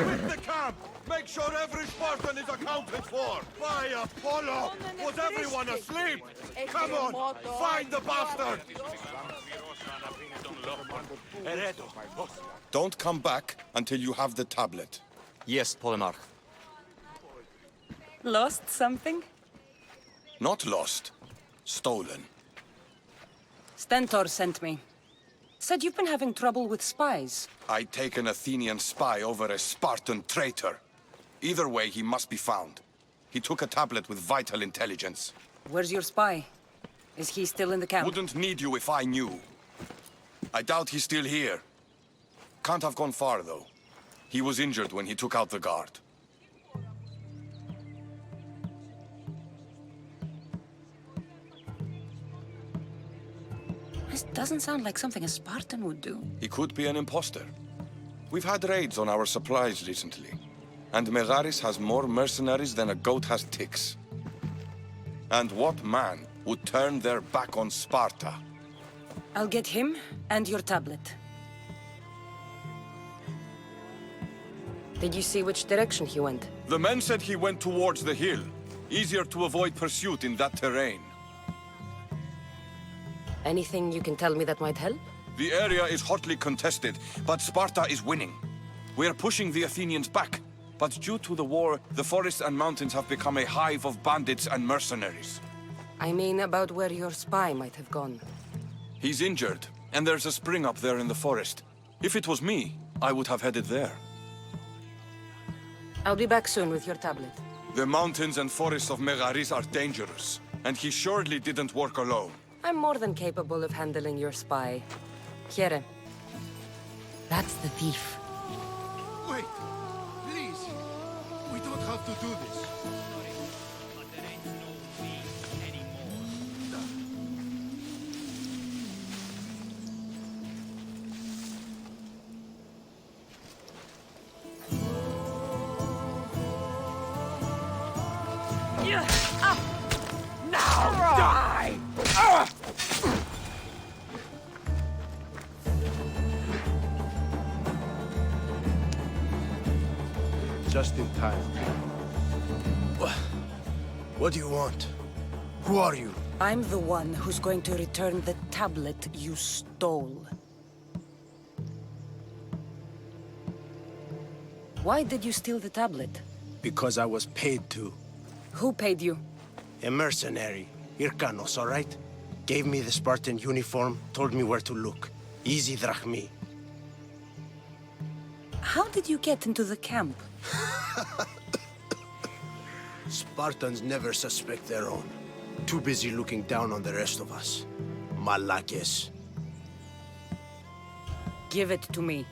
The camp! Make sure every Spartan is accounted for! By Apollo! Was everyone asleep? Come on! Find the bastard! Don't come back until you have the tablet. Yes, Polemarch. Lost something? Not lost. Stolen. Stentor sent me. Said you've been having trouble with spies. I'd take an Athenian spy over a Spartan traitor. Either way, he must be found. He took a tablet with vital intelligence. Where's your spy? Is he still in the camp? Wouldn't need you if I knew. I doubt he's still here. Can't have gone far, though. He was injured when he took out the guard. This doesn't sound like something a Spartan would do. He could be an imposter. We've had raids on our supplies recently. And Megaris has more mercenaries than a goat has ticks. And what man would turn their back on Sparta? I'll get him and your tablet. Did you see which direction he went? The men said he went towards the hill. Easier to avoid pursuit in that terrain. Anything you can tell me that might help? The area is hotly contested, but Sparta is winning. We're pushing the Athenians back. But due to the war, the forests and mountains have become a hive of bandits and mercenaries. I mean about where your spy might have gone. He's injured, and there's a spring up there in the forest. If it was me, I would have headed there. I'll be back soon with your tablet. The mountains and forests of Megaris are dangerous, and he surely didn't work alone. I'm more than capable of handling your spy. Herein. That's the thief. Wait! Please! We don't have to do this. Just in time. What do you want? Who are you? I'm the one who's going to return the tablet you stole. Why did you steal the tablet? Because I was paid to. Who paid you? A mercenary. Hyrkanos, all right? Gave me the Spartan uniform, told me where to look. Easy drachmi. How did you get into the camp? Spartans never suspect their own. Too busy looking down on the rest of us. Malakes. Give it to me.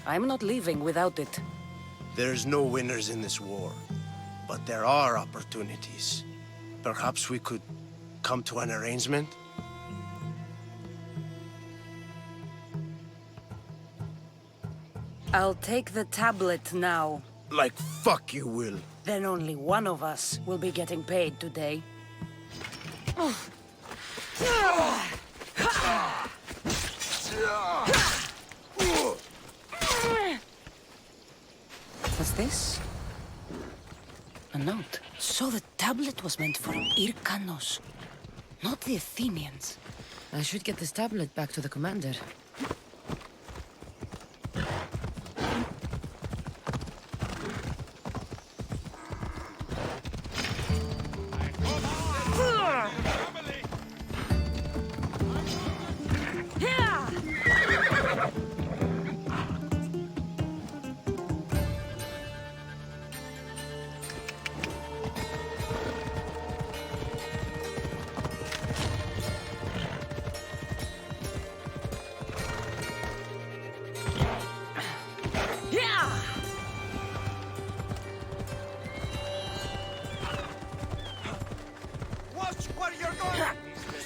I'm not leaving without it. There's no winners in this war. But there are opportunities. Perhaps we could come to an arrangement? I'll take the tablet now. Like fuck you will. Then only one of us will be getting paid today. What's this? A note. So the tablet was meant for Hyrkanos, not the Athenians. I should get this tablet back to the commander.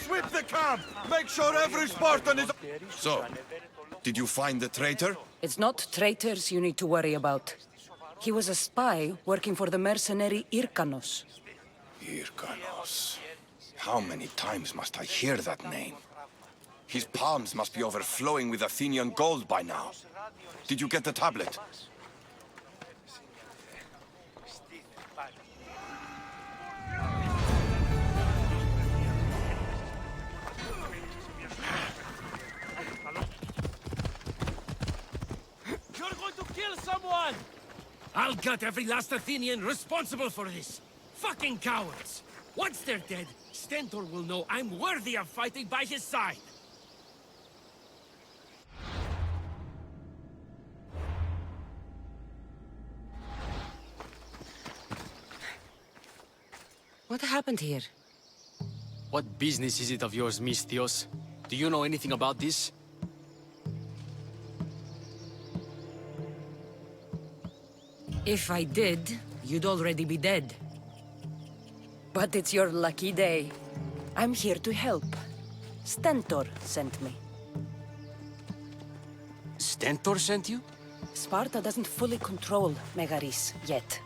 Sweep the camp! Make sure every Spartan is... So, did you find the traitor? It's not traitors you need to worry about. He was a spy working for the mercenary Hyrkanos. Hyrkanos. How many times must I hear that name? His palms must be overflowing with Athenian gold by now. Did you get the tablet? kill someone! I'll gut every last Athenian responsible for this. Fucking cowards! Once they're dead, Stentor will know I'm worthy of fighting by his side. What happened here? What business is it of yours, Misthios? Do you know anything about this? If I did, you'd already be dead. But it's your lucky day. I'm here to help. Stentor sent me. Stentor sent you? Sparta doesn't fully control Megaris yet.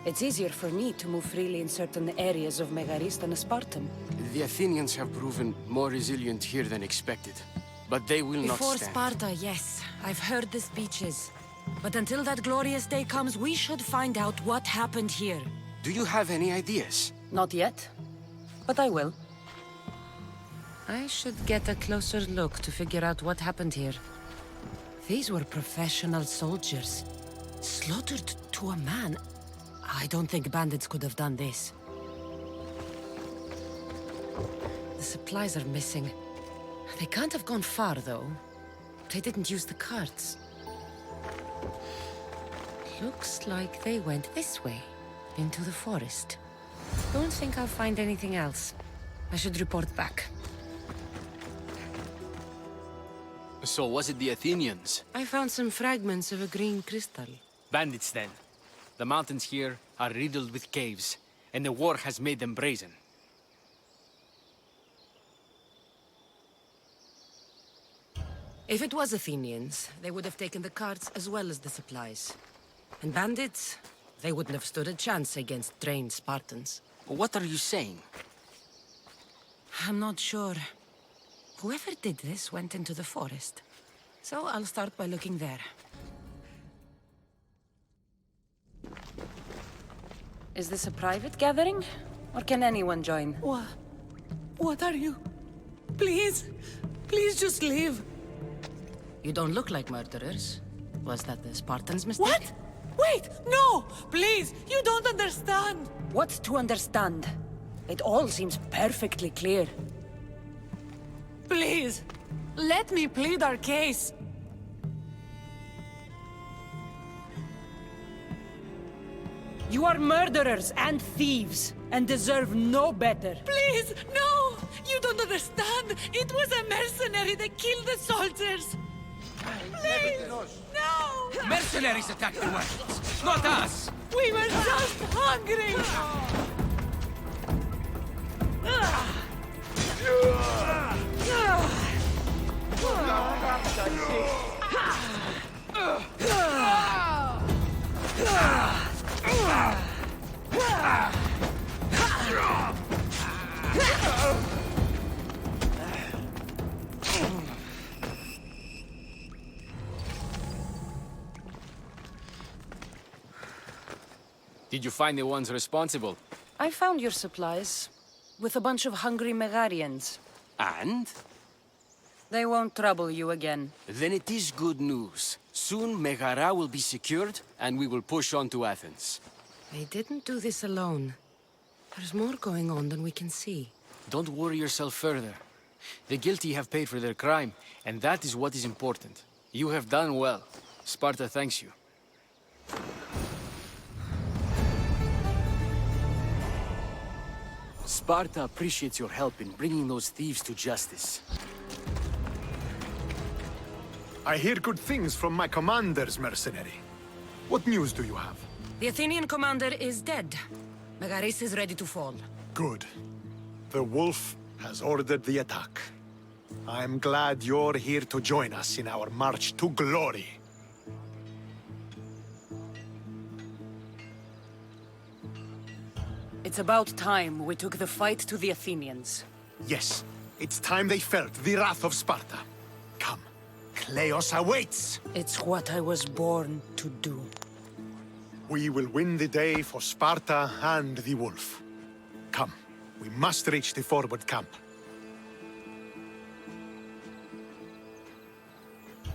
It's easier for me to move freely in certain areas of Megaris than a Spartan. The Athenians have proven more resilient here than expected. But they will not Before stand. Sparta, yes. I've heard the speeches. But until that glorious day comes, we should find out what happened here. Do you have any ideas? Not yet, but I will. I should get a closer look to figure out what happened here. These were professional soldiers. Slaughtered to a man. I don't think bandits could have done this. The supplies are missing. They can't have gone far, though. They didn't use the carts. Looks like they went this way, into the forest. Don't think I'll find anything else. I should report back. So was it the Athenians? I found some fragments of a green crystal. Bandits then. The mountains here are riddled with caves, and the war has made them brazen. If it was Athenians, they would have taken the carts as well as the supplies. And bandits, they wouldn't have stood a chance against trained Spartans. What are you saying? I'm not sure. Whoever did this went into the forest. So I'll start by looking there. Is this a private gathering? Or can anyone join? What are you? Please! Please just leave! You don't look like murderers. Was that the Spartans' mistake? What? Wait, no! Please, you don't understand! What's to understand? It all seems perfectly clear. Please, let me plead our case. You are murderers and thieves, and deserve no better. Please, no! You don't understand! It was a mercenary that killed the soldiers! Please! No! Mercenaries attacked the wagons, not us! We were just hungry! Did you find the ones responsible? I found your supplies, with a bunch of hungry Megarians. And? They won't trouble you again. Then it is good news. Soon Megara will be secured, and we will push on to Athens. They didn't do this alone. There's more going on than we can see. Don't worry yourself further. The guilty have paid for their crime, and that is what is important. You have done well. Sparta thanks you. Sparta appreciates your help in bringing those thieves to justice. I hear good things from my commander's mercenary. What news do you have? The Athenian commander is dead. Megaris is ready to fall. Good. The wolf has ordered the attack. I'm glad you're here to join us in our march to glory. It's about time we took the fight to the Athenians. Yes, it's time they felt the wrath of Sparta. Come, Kleos awaits! It's what I was born to do. We will win the day for Sparta and the wolf. Come, we must reach the forward camp.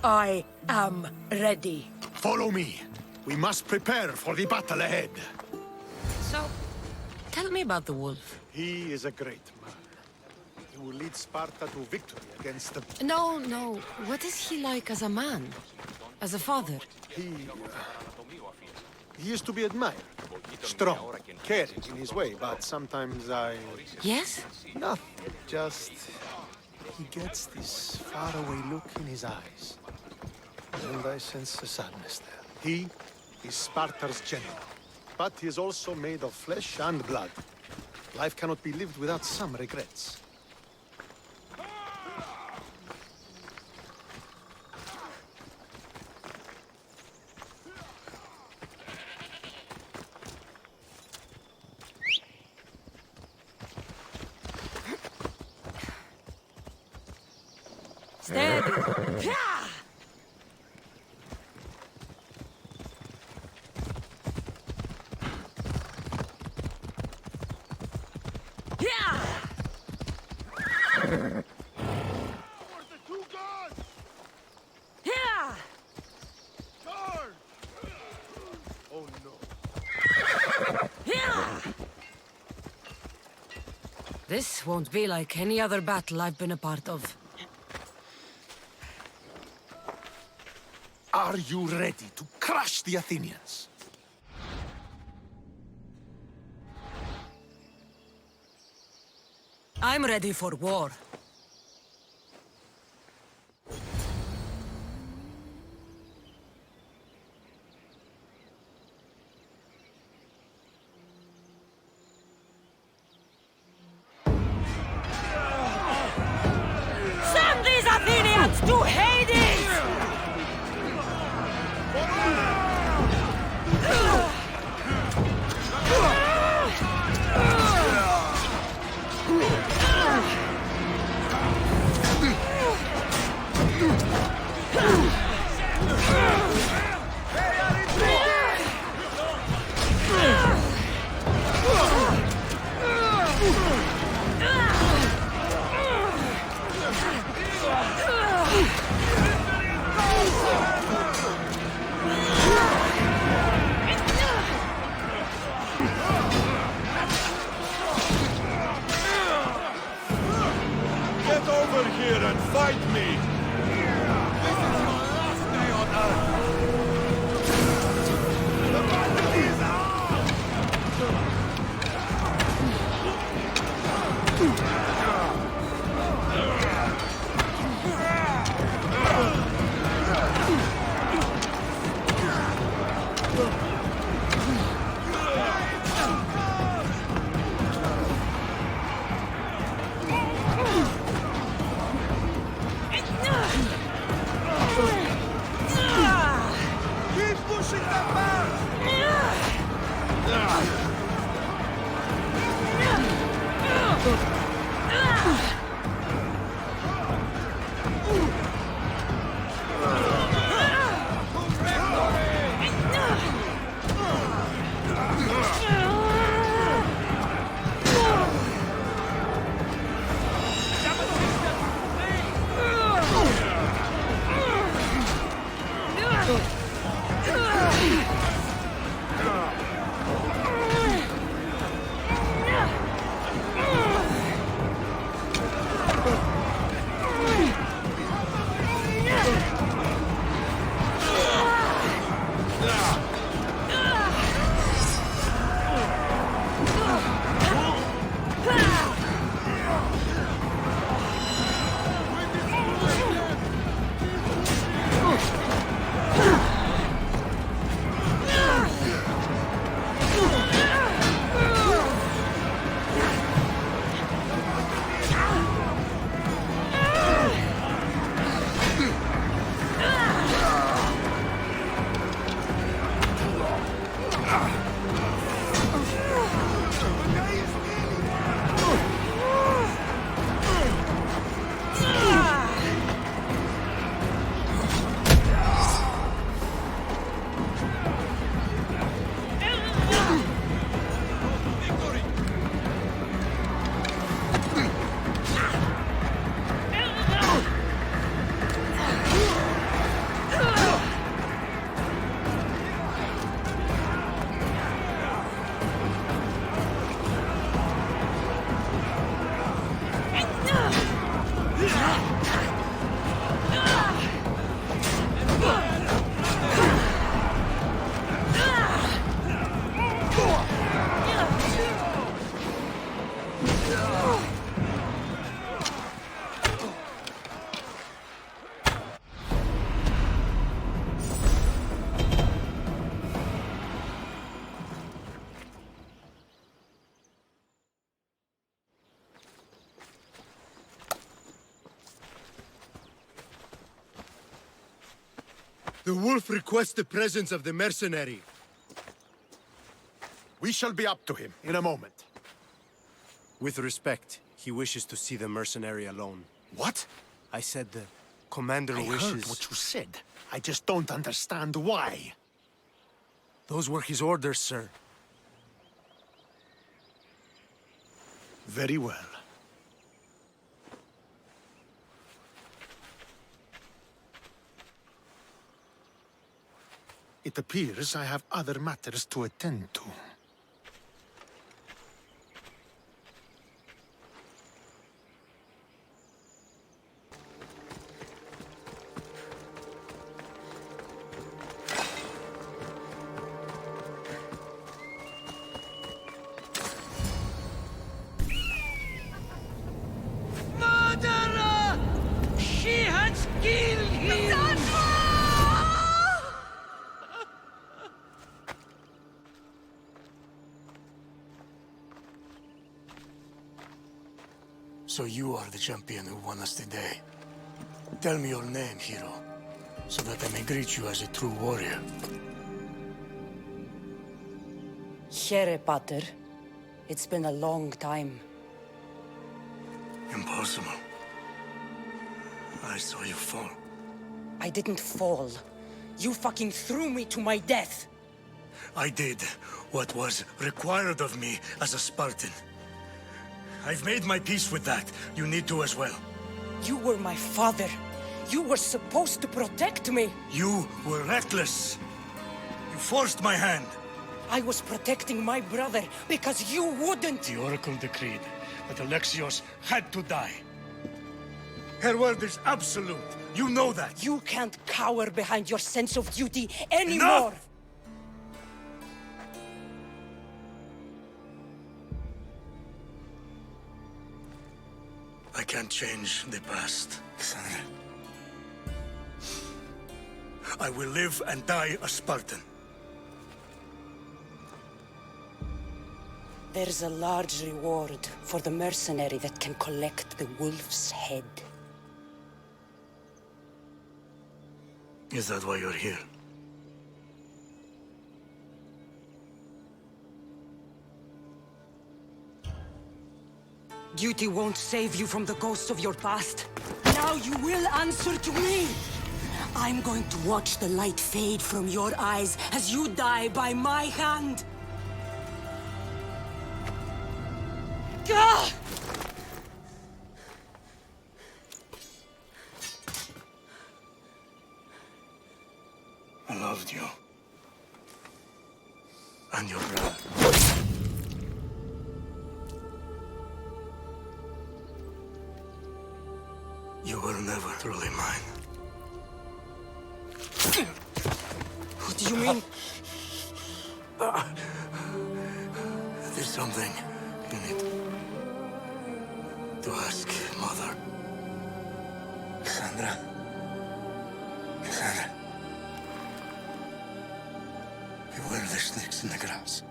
I am ready. Follow me. We must prepare for the battle ahead. So, tell me about the wolf. He is a great man. He will lead Sparta to victory against the... No, no. What is he like as a man? As a father? He is to be admired. Strong, caring in his way, but sometimes I... Yes? Nothing, just... He gets this faraway look in his eyes. And I sense a sadness there. He is Sparta's general, but he is also made of flesh and blood. Life cannot be lived without some regrets. Steady! Oh no. This won't be like any other battle I've been a part of. Are you ready to crush the Athenians? I'm ready for war. Send these Athenians to Hades! Get over here and fight me! This is my last day on Earth! The battle is on! Keep pushing them back! The wolf requests the presence of the mercenary. We shall be up to him in a moment. With respect, he wishes to see the mercenary alone. What? I said the commander I wishes... heard what you said. I just don't understand why. Those were his orders, sir. Very well. It appears I have other matters to attend to. Murderer! She has killed him! So you are the champion who won us today. Tell me your name, hero, so that I may greet you as a true warrior. Here, Pater. It's been a long time. Impossible. I saw you fall. I didn't fall. You fucking threw me to my death. I did what was required of me as a Spartan. I've made my peace with that. You need to as well. You were my father. You were supposed to protect me. You were reckless. You forced my hand. I was protecting my brother because you wouldn't. The Oracle decreed that Alexios had to die. Her word is absolute. You know that. You can't cower behind your sense of duty anymore. Enough! I can't change the past, Kassandra. I will live and die a Spartan. There's a large reward for the mercenary that can collect the wolf's head. Is that why you're here? Duty won't save you from the ghosts of your past. Now you will answer to me! I'm going to watch the light fade from your eyes as you die by my hand! Gah! I loved you. And your brother. You were never truly mine. What do you mean? There's something you need to ask, Mother. Kassandra. Kassandra. Beware the snakes in the grass.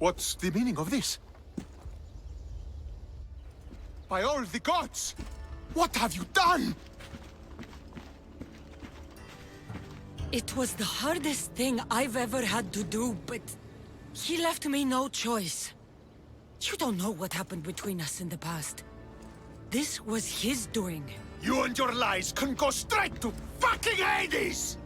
What's the meaning of this? By all the gods! What have you done? It was the hardest thing I've ever had to do, but he left me no choice. You don't know what happened between us in the past. This was his doing. You and your lies can go straight to fucking Hades!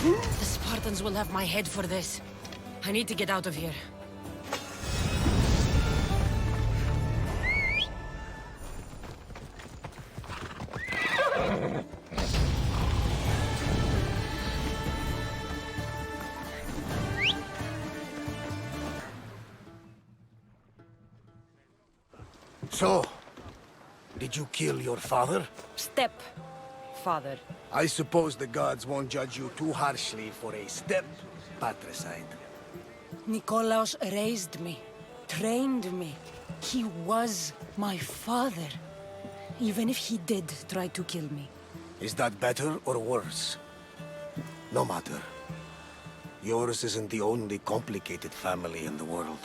The Spartans will have my head for this. I need to get out of here. So, did you kill your father? Step, father. I suppose the gods won't judge you too harshly for a step patricide. Nikolaos raised me, trained me. He was my father. Even if he did try to kill me. Is that better or worse? No matter. Yours isn't the only complicated family in the world.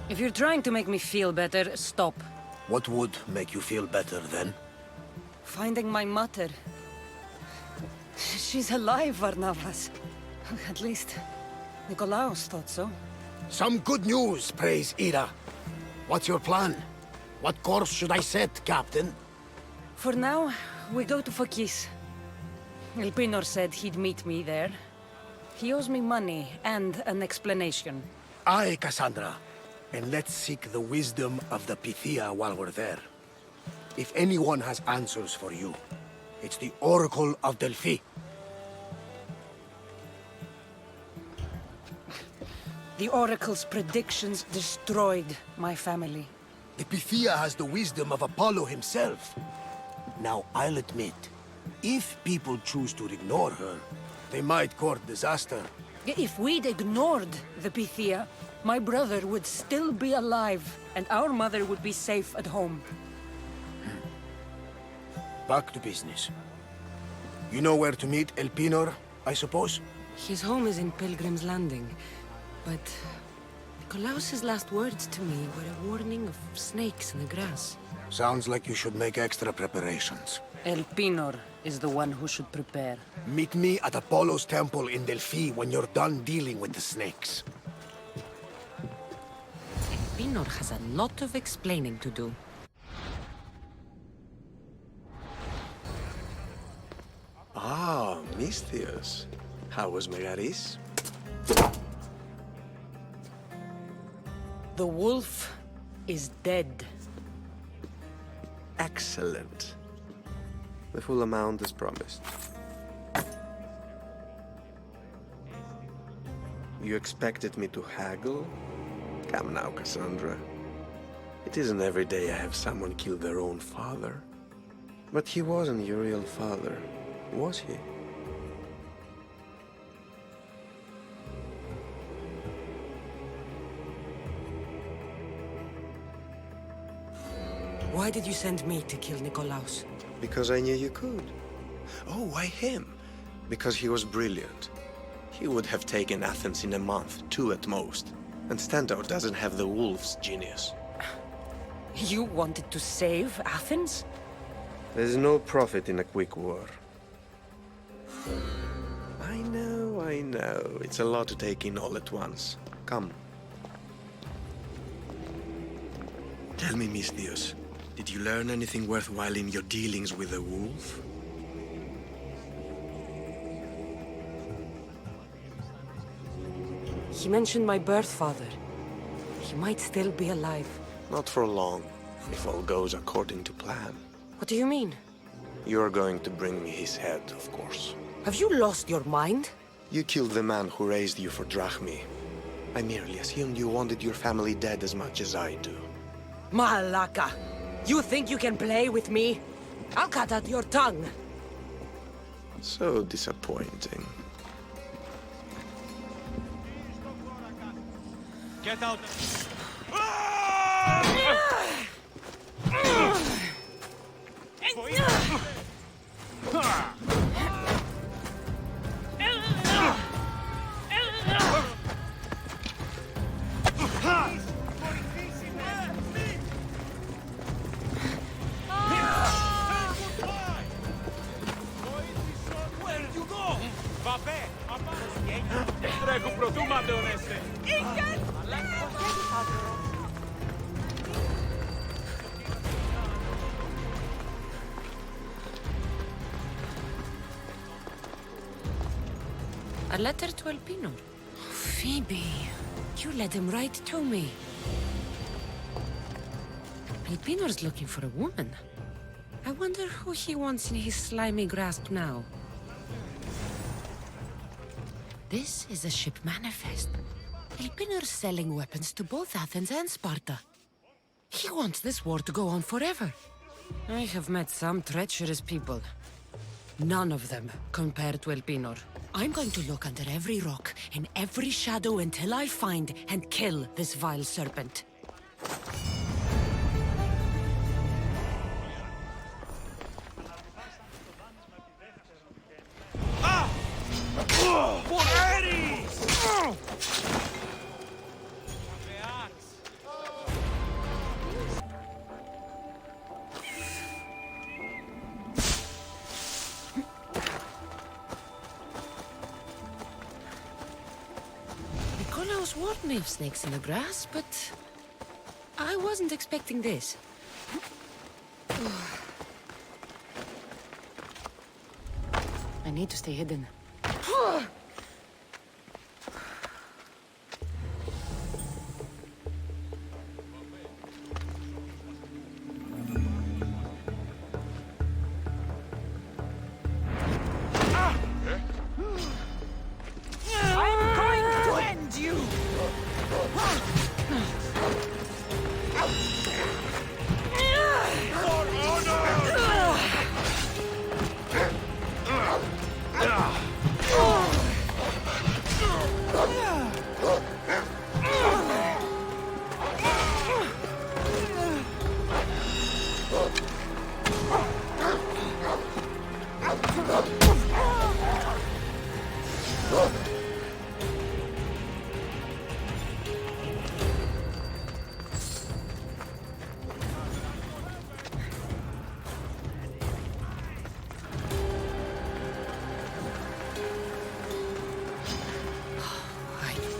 If you're trying to make me feel better, stop. What would make you feel better then? Finding my mother. She's alive, Varnavas. At least, Nikolaos thought so. Some good news, praise Ira. What's your plan? What course should I set, Captain? For now, we go to Phokis. Elpinor said he'd meet me there. He owes me money and an explanation. Aye, Kassandra. And let's seek the wisdom of the Pythia while we're there. If anyone has answers for you, it's the Oracle of Delphi. The Oracle's predictions destroyed my family. The Pythia has the wisdom of Apollo himself. Now, I'll admit, if people choose to ignore her, they might court disaster. If we'd ignored the Pythia, my brother would still be alive, and our mother would be safe at home. Back to business. You know where to meet Elpinor, I suppose? His home is in Pilgrim's Landing, but Nikolaos' last words to me were a warning of snakes in the grass. Sounds like you should make extra preparations. Elpinor is the one who should prepare. Meet me at Apollo's temple in Delphi when you're done dealing with the snakes. Elpinor has a lot of explaining to do. Ah, Misthios. How was Megaris? The wolf is dead. Excellent. The full amount is promised. You expected me to haggle? Come now, Kassandra. It isn't every day I have someone kill their own father. But he wasn't your real father, was he? Why did you send me to kill Nikolaos? Because I knew you could. Oh, why him? Because he was brilliant. He would have taken Athens in a month, 2 at most. And Stentor doesn't have the wolf's genius. You wanted to save Athens? There's no profit in a quick war. I know. It's a lot to take in all at once. Come. Tell me, Misthios, did you learn anything worthwhile in your dealings with the wolf? He mentioned my birth father. He might still be alive. Not for long, if all goes according to plan. What do you mean? You're going to bring me his head, of course. Have you lost your mind? You killed the man who raised you for Drachmi. I merely assumed you wanted your family dead as much as I do. Malaka! You think you can play with me? I'll cut out your tongue! So disappointing. Get out! A letter to Elpinor. Phoebe, you led him right to me. Elpinor's looking for a woman. I wonder who he wants in his slimy grasp now. This is a ship manifest. Elpinor's selling weapons to both Athens and Sparta. He wants this war to go on forever. I have met some treacherous people. None of them compared to Elpinor. I'm going to look under every rock, in every shadow until I find and kill this vile serpent. Nikolaos warned me of snakes in the grass, but I wasn't expecting this. I need to stay hidden.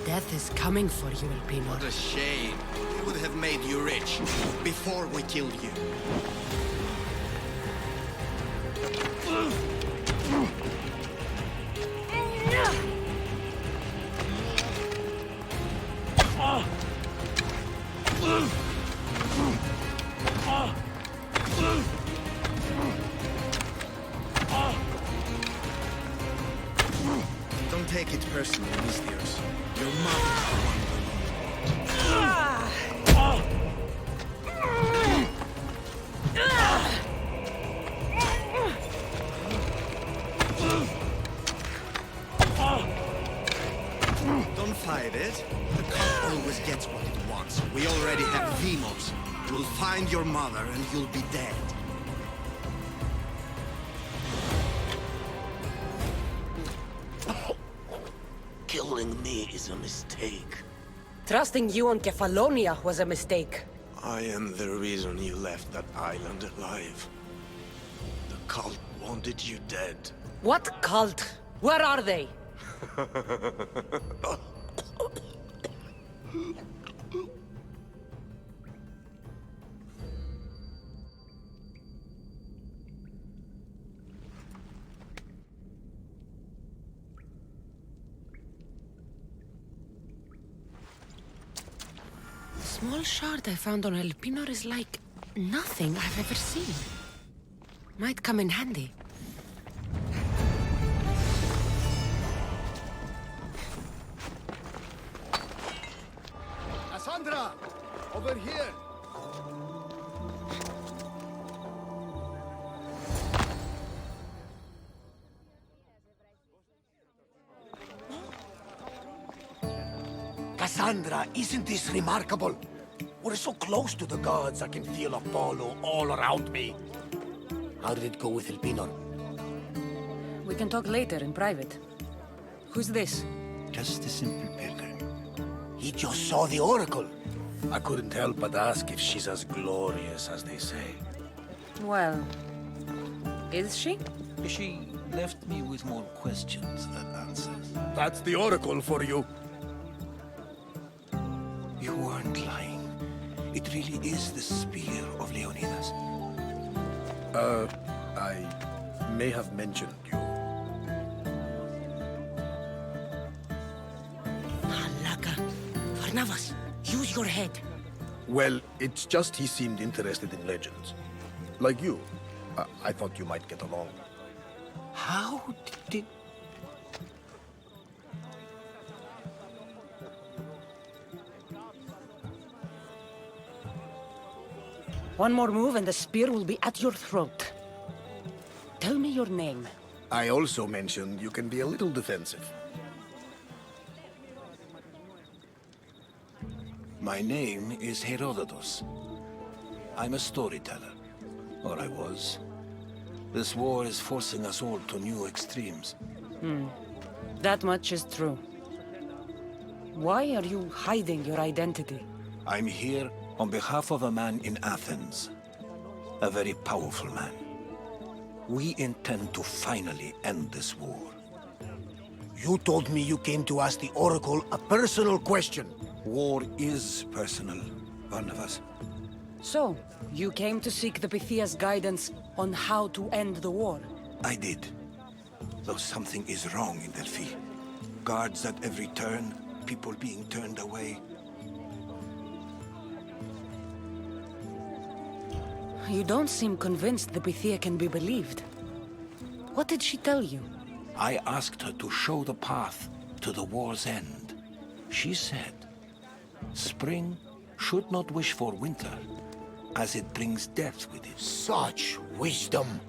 Death is coming for you, Elpinor. What a shame. We would have made you rich before we killed you. Don't take it personally, Misthios. Your mother Don't fight it. The cult always gets what it wants. We already have Demos. We'll find your mother and you'll be dead. Killing me is a mistake. Trusting you on Kefalonia was a mistake. I am the reason you left that island alive. The cult wanted you dead. What cult? Where are they? small shard I found on Elpinor is like nothing I've ever seen. Might come in handy. Kassandra! Over here! Kassandra, isn't this remarkable? We're so close to the gods, I can feel Apollo all around me. How did it go with Elpinor? We can talk later in private. Who's this? Just a simple pilgrim. He just saw the oracle. I couldn't help but ask if she's as glorious as they say. Well, is she? She left me with more questions than answers. That's the oracle for you. You weren't lying. It really is the spear of Leonidas. I may have mentioned you. Malaka. Varnavas, use your head. Well, it's just he seemed interested in legends. Like you. I thought you might get along. How did... One more move and the spear will be at your throat. Tell me your name. I also mentioned you can be a little defensive. My name is Herodotus. I'm a storyteller. Or I was. This war is forcing us all to new extremes. That much is true. Why are you hiding your identity? I'm here on behalf of a man in Athens. A very powerful man. We intend to finally end this war. You told me you came to ask the oracle a personal question. War is personal, Barnabas. So, you came to seek the Pythia's guidance on how to end the war? I did. Though something is wrong in Delphi. Guards at every turn, people being turned away. You don't seem convinced the Pythia can be believed. What did she tell you? I asked her to show the path to the war's end. She said, spring should not wish for winter, as it brings death with it. Such wisdom.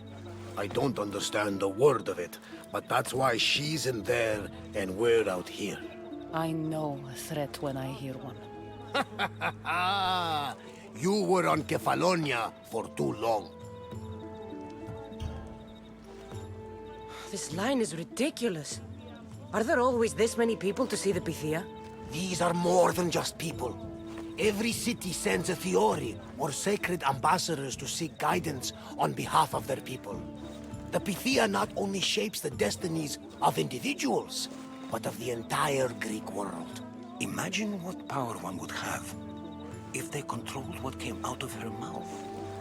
I don't understand a word of it, but that's why she's in there and we're out here. I know a threat when I hear one. You were on Kefalonia for too long. This line is ridiculous. Are there always this many people to see the Pythia? These are more than just people. Every city sends a Theori, or sacred ambassadors to seek guidance on behalf of their people. The Pythia not only shapes the destinies of individuals, but of the entire Greek world. Imagine what power one would have if they controlled what came out of her mouth.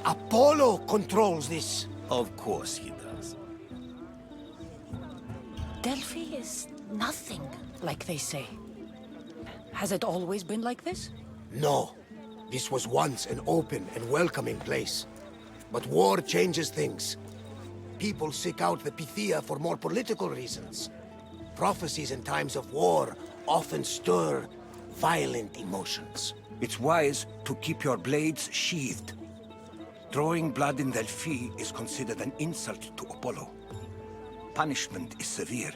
Apollo controls this. Of course he does. Delphi is nothing, like they say. Has it always been like this? No. This was once an open and welcoming place. But war changes things. People seek out the Pythia for more political reasons. Prophecies in times of war often stir violent emotions. It's wise to keep your blades sheathed. Drawing blood in Delphi is considered an insult to Apollo. Punishment is severe.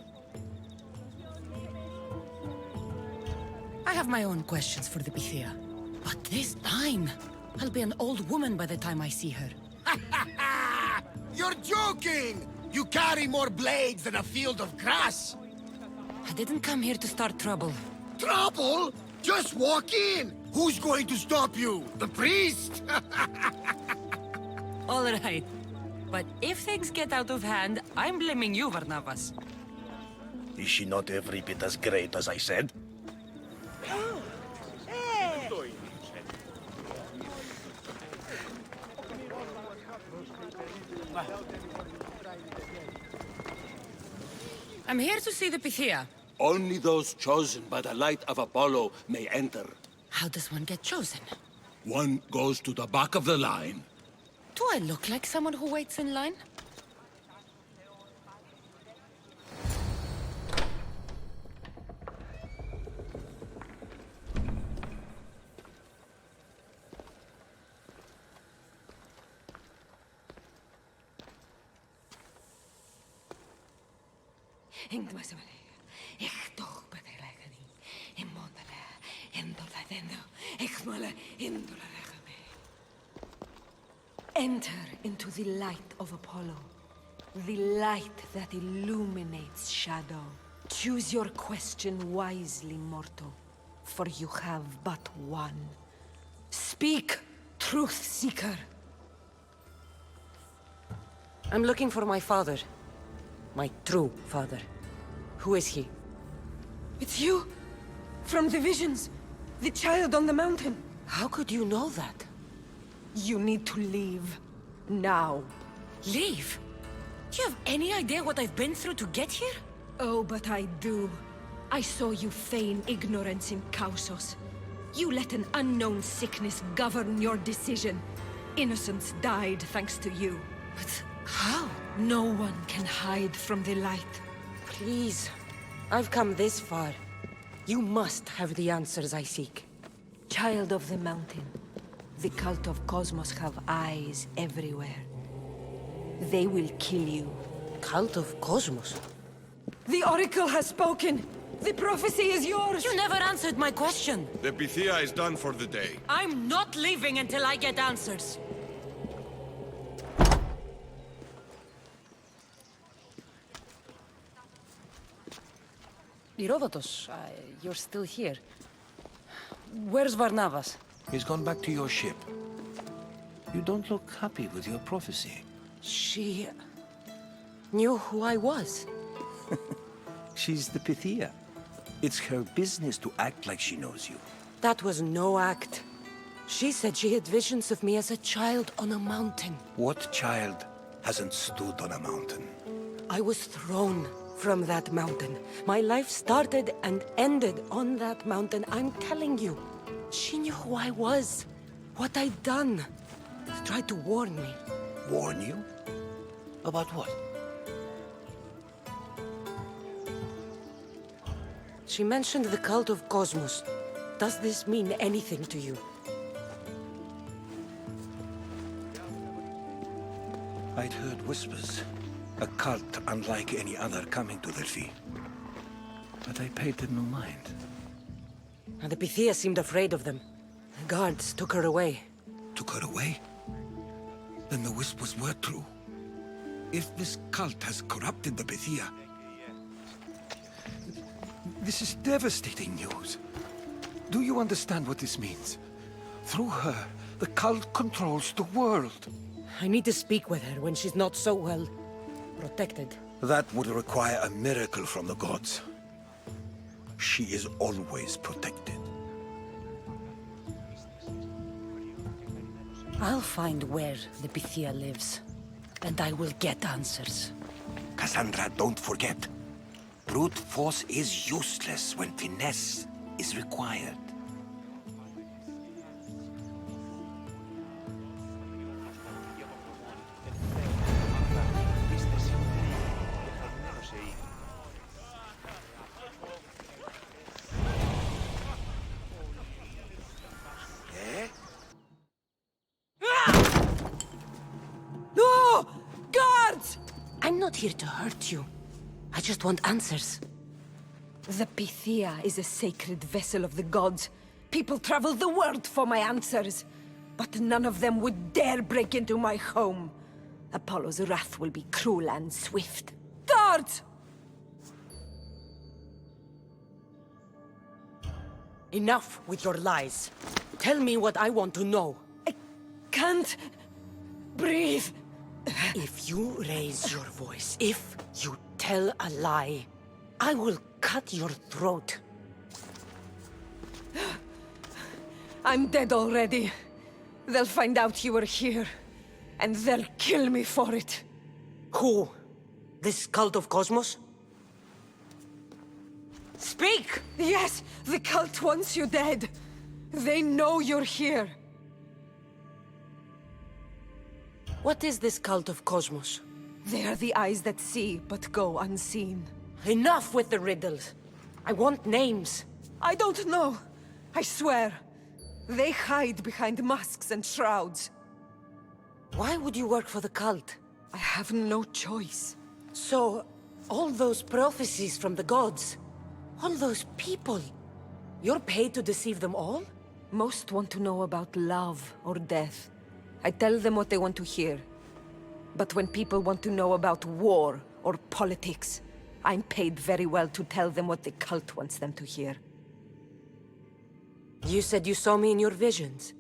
I have my own questions for the Pythia. But this time, I'll be an old woman by the time I see her. You're joking! You carry more blades than a field of grass! I didn't come here to start trouble. Trouble? Just walk in! Who's going to stop you? The priest? All right. But if things get out of hand, I'm blaming you, Varnavas. Is she not every bit as great as I said? I'm here to see the Pythia. Only those chosen by the light of Apollo may enter. How does one get chosen? One goes to the back of the line. Do I look like someone who waits in line? Enter into the light of Apollo, the light that illuminates shadow. Choose your question wisely, mortal, for you have but one. Speak, truth seeker. I'm looking for my father. My true father. Who is he? It's you! From the visions! The child on the mountain! How could you know that? You need to leave. Now. Leave? Do you have any idea what I've been through to get here? Oh, but I do. I saw you feign ignorance in Kausos. You let an unknown sickness govern your decision. Innocents died thanks to you. But how? No one can hide from the light. Please. I've come this far. You must have the answers I seek. Child of the mountain. The cult of Cosmos have eyes everywhere. They will kill you. Cult of Cosmos? The Oracle has spoken! The prophecy is yours! You never answered my question! The Pythia is done for the day. I'm not leaving until I get answers! Herodotus, you're still here. Where's Varnavas? He's gone back to your ship. You don't look happy with your prophecy. She knew who I was. She's the Pythia. It's her business to act like she knows you. That was no act. She said she had visions of me as a child on a mountain. What child hasn't stood on a mountain? I was thrown from that mountain. My life started and ended on that mountain. I'm telling you. She knew who I was, what I'd done. She tried to warn me. Warn you? About what? She mentioned the cult of Cosmos. Does this mean anything to you? I'd heard whispers. A cult unlike any other coming to Delphi. But I paid them no mind. And the Pythia seemed afraid of them. The guards took her away. Took her away? Then the whispers were true. If this cult has corrupted the Pythia... This is devastating news. Do you understand what this means? Through her, the cult controls the world. I need to speak with her when she's not so well protected. That would require a miracle from the gods. She is always protected. I'll find where the Pythia lives, and I will get answers. Kassandra, don't forget. Brute force is useless when finesse is required. No! Guards! I'm not here to hurt you. I just want answers. The Pythia is a sacred vessel of the gods. People travel the world for my answers. But none of them would dare break into my home. Apollo's wrath will be cruel and swift. Guards! Enough with your lies. Tell me what I want to know. I can't breathe. If you raise your voice, if you tell a lie, I will cut your throat. I'm dead already. They'll find out you were here, and they'll kill me for it. Who? This cult of Cosmos? Speak! Yes, the cult wants you dead. They know you're here. What is this cult of Cosmos? They are the eyes that see, but go unseen. Enough with the riddles. I want names. I don't know. I swear. They hide behind masks and shrouds. Why would you work for the cult? I have no choice. So, all those prophecies from the gods, all those people, you're paid to deceive them all? Most want to know about love or death. I tell them what they want to hear. But when people want to know about war or politics, I'm paid very well to tell them what the cult wants them to hear. You said you saw me in your visions.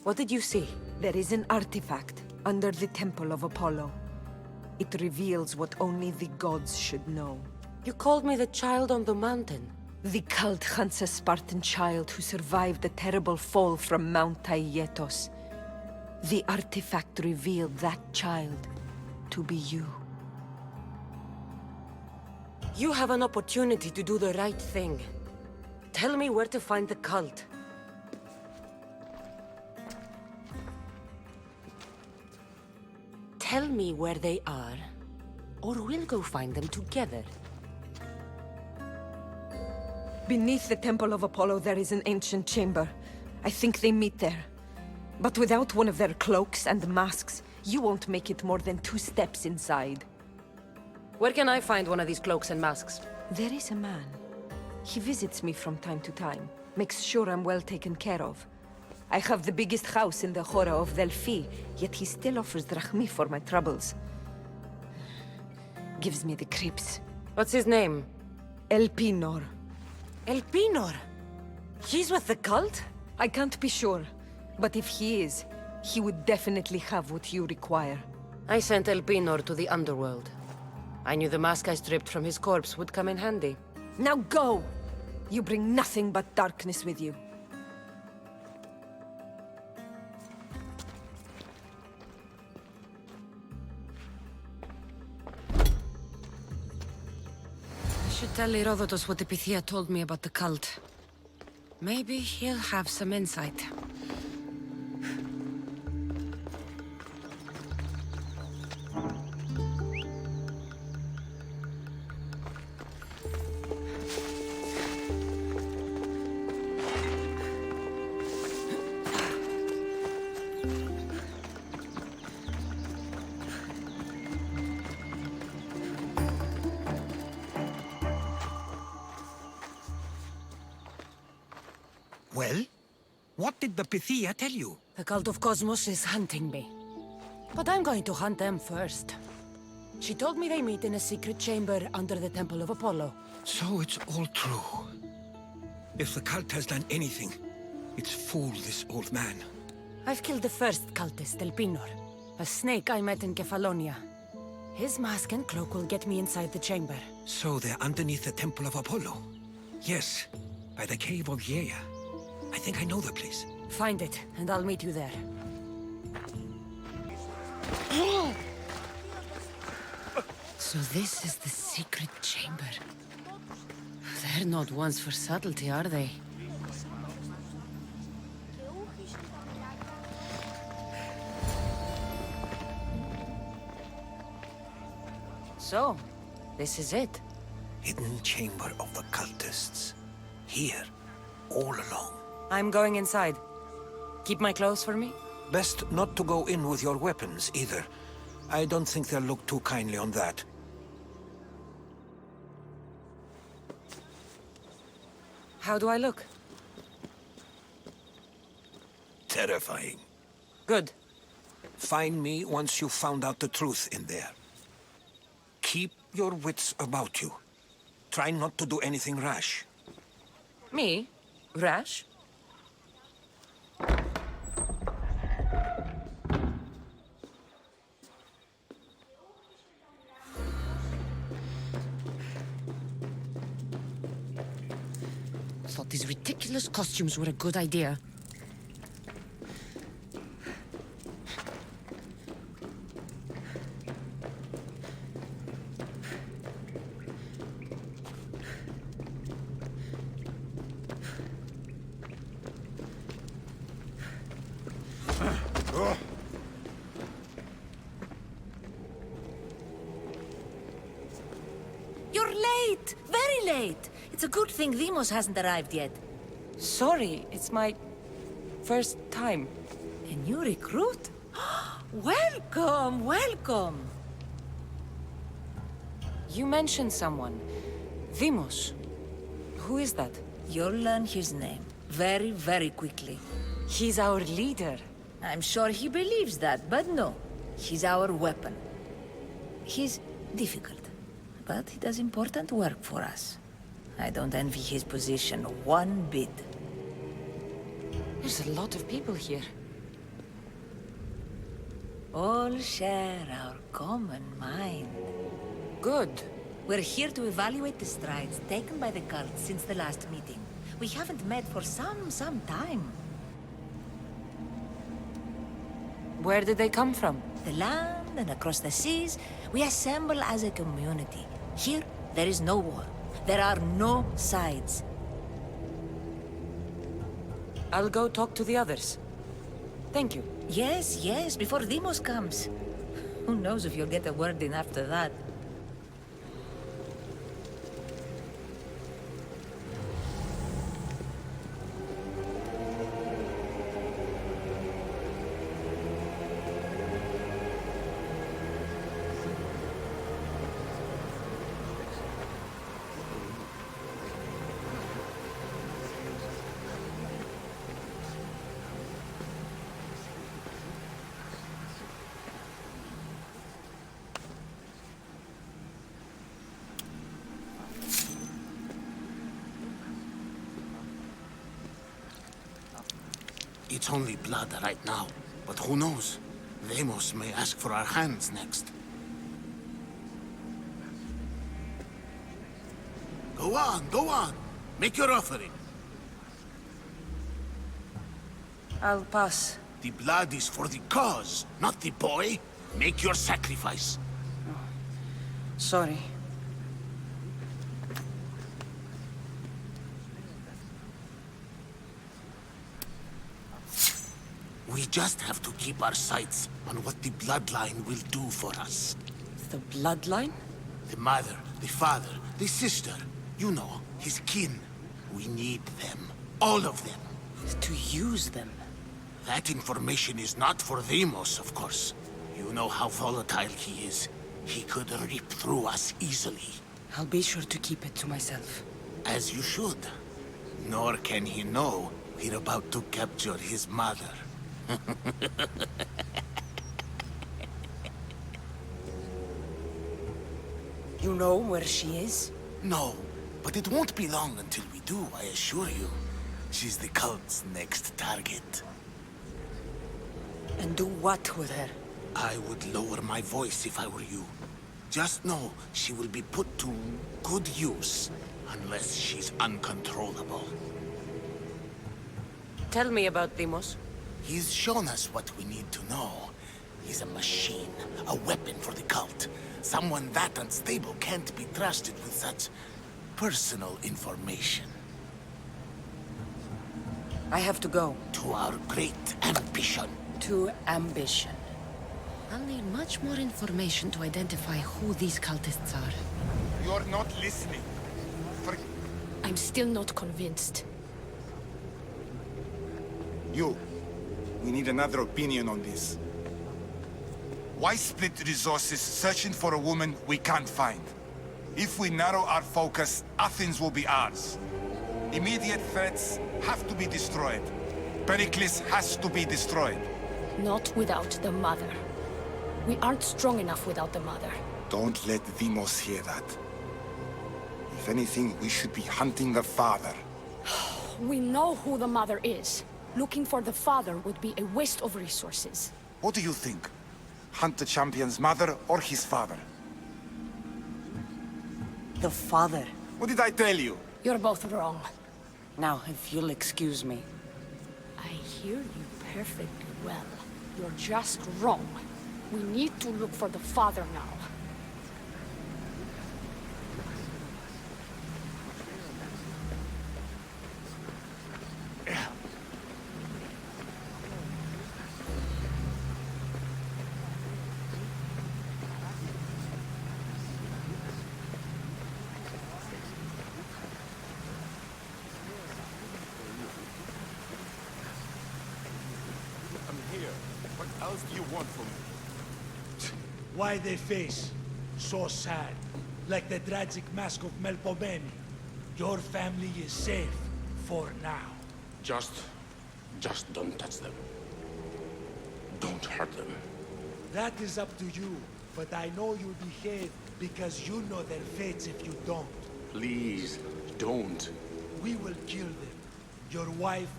What did you see? There is an artifact under the Temple of Apollo. It reveals what only the gods should know. You called me the child on the mountain. The cult hunts a Spartan child who survived the terrible fall from Mount Taygetos. The artifact revealed that child to be you. You have an opportunity to do the right thing. Tell me where to find the cult. Tell me where they are, or we'll go find them together. Beneath the Temple of Apollo there is an ancient chamber. I think they meet there. But without one of their cloaks and masks, you won't make it more than 2 steps inside. Where can I find one of these cloaks and masks? There is a man. He visits me from time to time, makes sure I'm well taken care of. I have the biggest house in the Hora of Delphi, yet he still offers drachmi for my troubles. Gives me the creeps. What's his name? Elpinor. Elpinor? He's with the cult? I can't be sure, but if he is, he would definitely have what you require. I sent Elpinor to the underworld. I knew the mask I stripped from his corpse would come in handy. Now go! You bring nothing but darkness with you. I should tell Herodotus what the Pythia told me about the cult. Maybe he'll have some insight. Well? What did the Pythia tell you? The cult of Cosmos is hunting me. But I'm going to hunt them first. She told me they meet in a secret chamber under the Temple of Apollo. So it's all true. If the cult has done anything, it's fooled this old man. I've killed the first cultist, Elpinor, a snake I met in Kefalonia. His mask and cloak will get me inside the chamber. So they're underneath the Temple of Apollo? Yes, by the Cave of Yea. I think I know the place. Find it, and I'll meet you there. So this is the secret chamber. They're not ones for subtlety, are they? So, this is it. Hidden chamber of the cultists. Here, all along. I'm going inside. Keep my clothes for me? Best not to go in with your weapons, either. I don't think they'll look too kindly on that. How do I look? Terrifying. Good. Find me once you've found out the truth in there. Keep your wits about you. Try not to do anything rash. Me? Rash? Thought these ridiculous costumes were a good idea. late! Very late! It's a good thing Demos hasn't arrived yet. Sorry, it's my first time. A new recruit? Welcome, welcome! You mentioned someone. Demos. Who is that? You'll learn his name very, very quickly. He's our leader. I'm sure he believes that, but no. He's our weapon. He's difficult, but he does important work for us. I don't envy his position one bit. There's a lot of people here. All share our common mind. Good. We're here to evaluate the strides taken by the cult since the last meeting. We haven't met for some time. Where did they come from? The land and across the seas, we assemble as a community. Here, there is no war. There are no sides. I'll go talk to the others. Thank you. Yes, yes, before Demos comes. Who knows if you'll get a word in after that. It's only blood right now, but who knows? Demos may ask for our hands next. Go on, go on. Make your offering. I'll pass. The blood is for the cause, not the boy. Make your sacrifice. Sorry. We just have to keep our sights on what the bloodline will do for us. The bloodline? The mother, the father, the sister. You know, his kin. We need them. All of them. To use them. That information is not for Demos, of course. You know how volatile he is. He could rip through us easily. I'll be sure to keep it to myself. As you should. Nor can he know we're about to capture his mother. You know where she is? No, but it won't be long until we do, I assure you. She's the cult's next target. And do what with her? I would lower my voice if I were you. Just know she will be put to good use, unless she's uncontrollable. Tell me about Demos. He's shown us what we need to know. He's a machine, a weapon for the cult. Someone that unstable can't be trusted with such personal information. I have to go. To our great ambition. To ambition. I'll need much more information to identify who these cultists are. You're not listening. I'm still not convinced. We need another opinion on this. Why split resources searching for a woman we can't find? If we narrow our focus, Athens will be ours. Immediate threats have to be destroyed. Pericles has to be destroyed. Not without the mother. We aren't strong enough without the mother. Don't let Demos hear that. If anything, we should be hunting the father. We know who the mother is. Looking for the father would be a waste of resources. What do you think? Hunt the champion's mother or his father? The father. What did I tell you? You're both wrong. Now, if you'll excuse me. I hear you perfectly well. You're just wrong. We need to look for the father now. else do you want from me? Why they face? So sad. Like the tragic mask of Melpomene. Your family is safe. For now. Just don't touch them. Don't hurt them. That is up to you. But I know you'll behave because you know their fates if you don't. Please, don't. We will kill them. Your wife,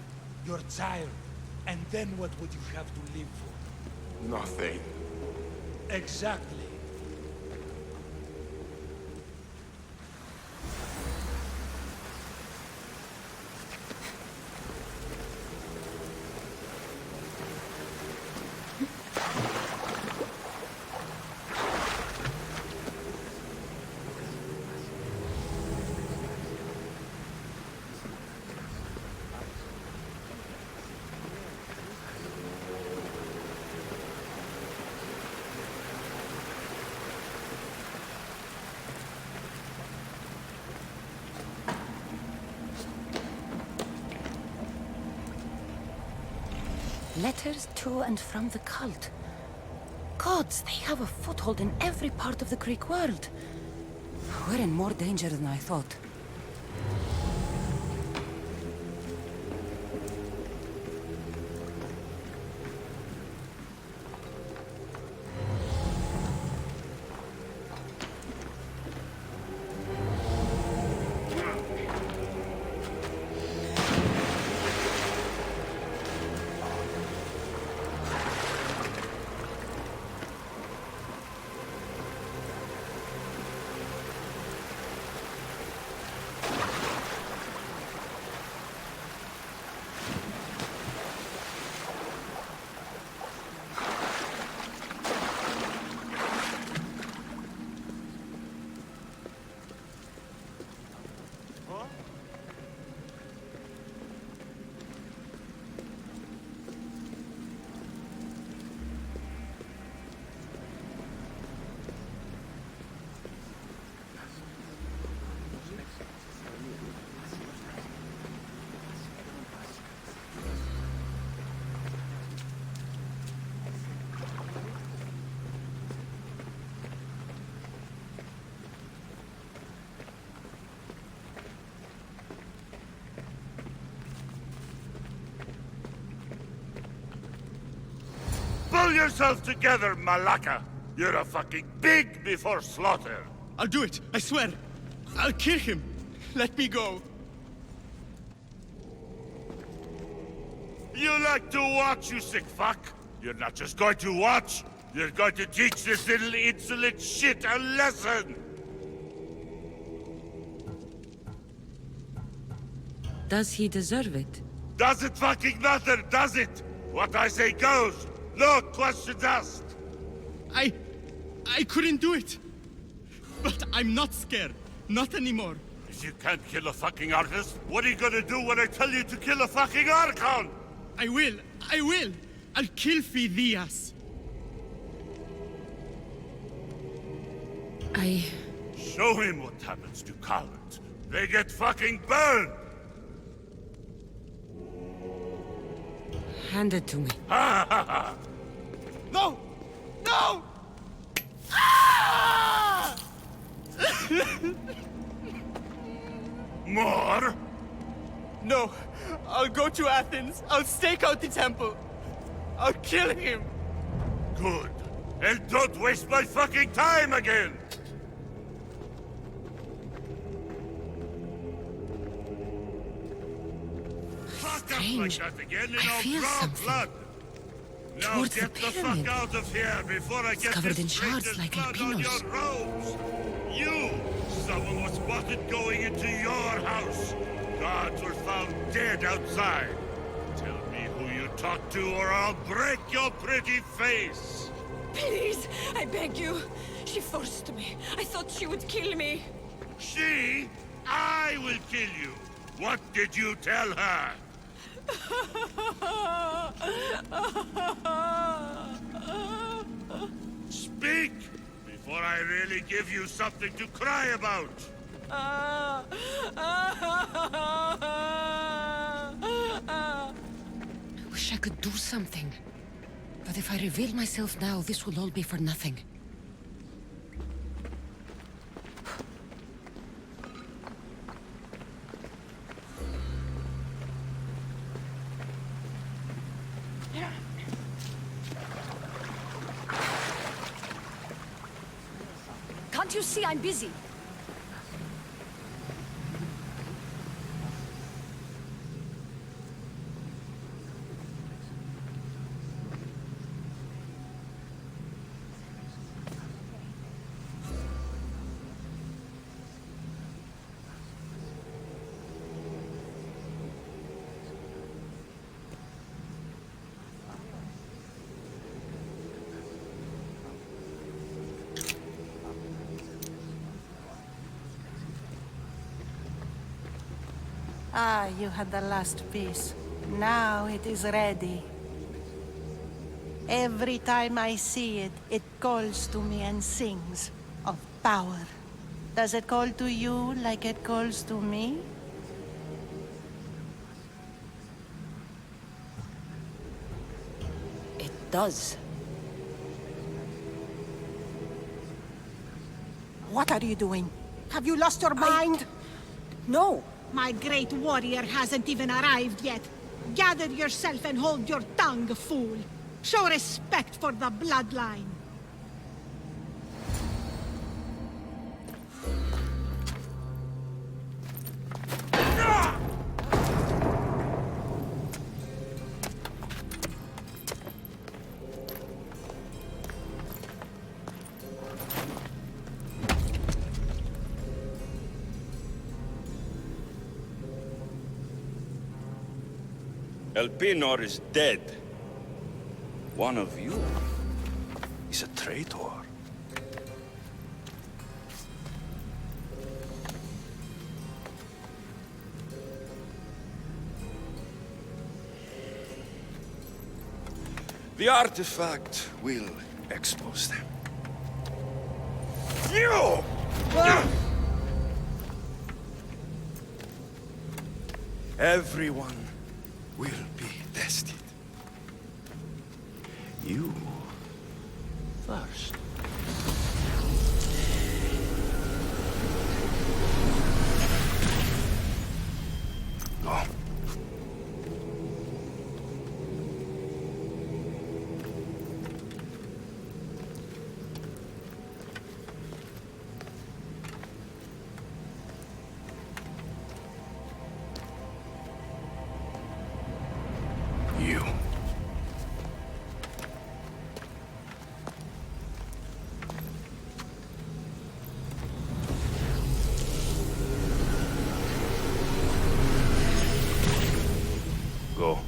your child. And then what would you have to live for? Nothing. Exactly. Letters to and from the cult. Gods, they have a foothold in every part of the Greek world. We're in more danger than I thought. Pull yourself together, Malaka! You're a fucking pig before slaughter! I'll do it, I swear! I'll kill him! Let me go! You like to watch, you sick fuck? You're not just going to watch, you're going to teach this little insolent shit a lesson! Does he deserve it? Does it fucking matter, does it? What I say goes! No questions asked! I couldn't do it! But I'm not scared. Not anymore. If you can't kill a fucking artist, what are you gonna do when I tell you to kill a fucking Archon? I will! I will! I'll kill Phidias! Show him what happens to cowards. They get fucking burned! Hand it to me. Ha ha ha! No! No! Ah! More? No. I'll go to Athens. I'll stake out the temple. I'll kill him. Good. And don't waste my fucking time again! Strange. Like that again in I our feel brown something. blood. Now Towards get the the pyramid. fuck out of here before I It's get covered this in shards traitor's like blood on albinos. your robes. You! Someone was spotted going into your house. Guards were found dead outside. Tell me who you talked to or I'll break your pretty face. Please, I beg you. She forced me. I thought she would kill me. She? I will kill you. What did you tell her? Speak! Before I really give you something to cry about! I wish I could do something. But if I reveal myself now, this will all be for nothing. Can't you see I'm busy? Ah, you had the last piece. Now it is ready. Every time I see it, it calls to me and sings of power. Does it call to you like it calls to me? It does. What are you doing? Have you lost your mind? No. My great warrior hasn't even arrived yet. Gather yourself and hold your tongue, fool. Show respect for the bloodline. Elpinor is dead. One of you is a traitor. The artifact will expose them. You! Everyone will be tested. You first. Go. You. Go.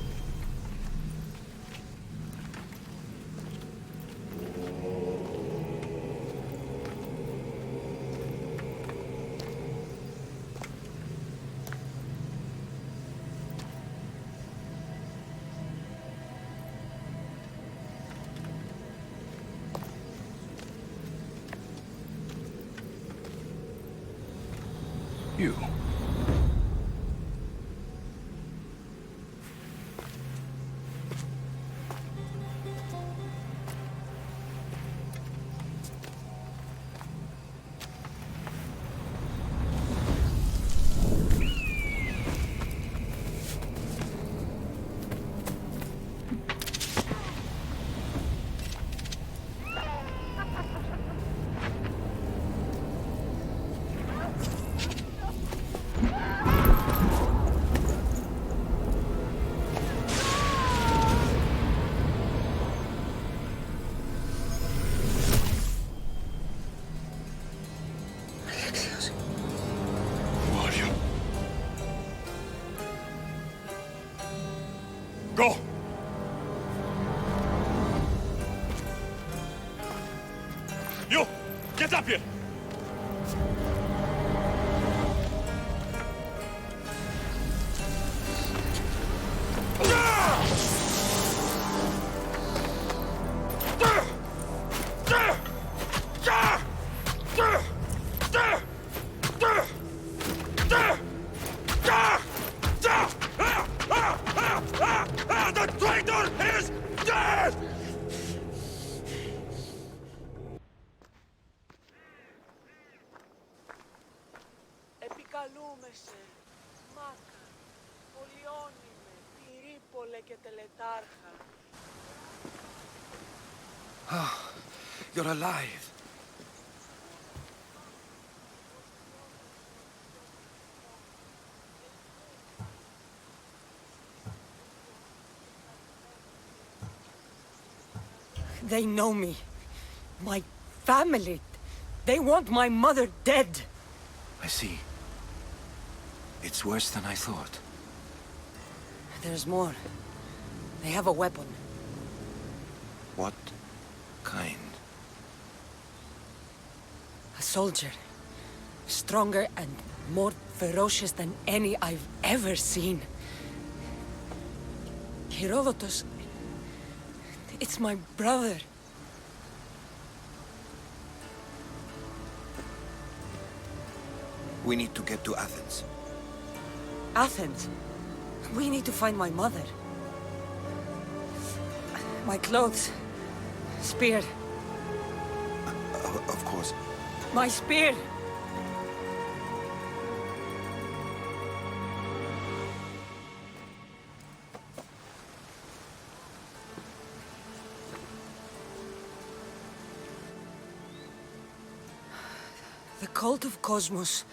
You. Go! You! Get up here! The traitor is dead! Ah, you're alive. They know me. My family. They want my mother dead. I see. It's worse than I thought. There's more. They have a weapon. What kind? A soldier. Stronger and more ferocious than any I've ever seen. Herodotus. It's my brother. We need to get to Athens. Athens? We need to find my mother. My clothes. Spear. Of course. My spear! The cult of Cosmos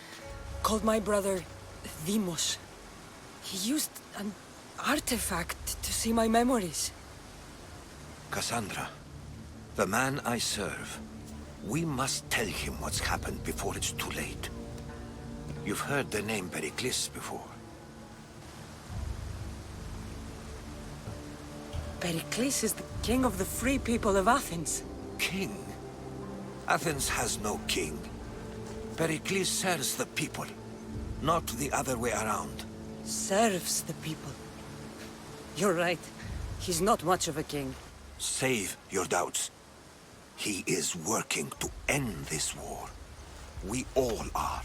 called my brother Deimos. He used an artifact to see my memories. Kassandra, the man I serve. We must tell him what's happened before it's too late. You've heard the name Pericles before. Pericles is the king of the free people of Athens. King? Athens has no king. Pericles serves the people, not the other way around. Serves the people. You're right. He's not much of a king. Save your doubts. He is working to end this war. We all are.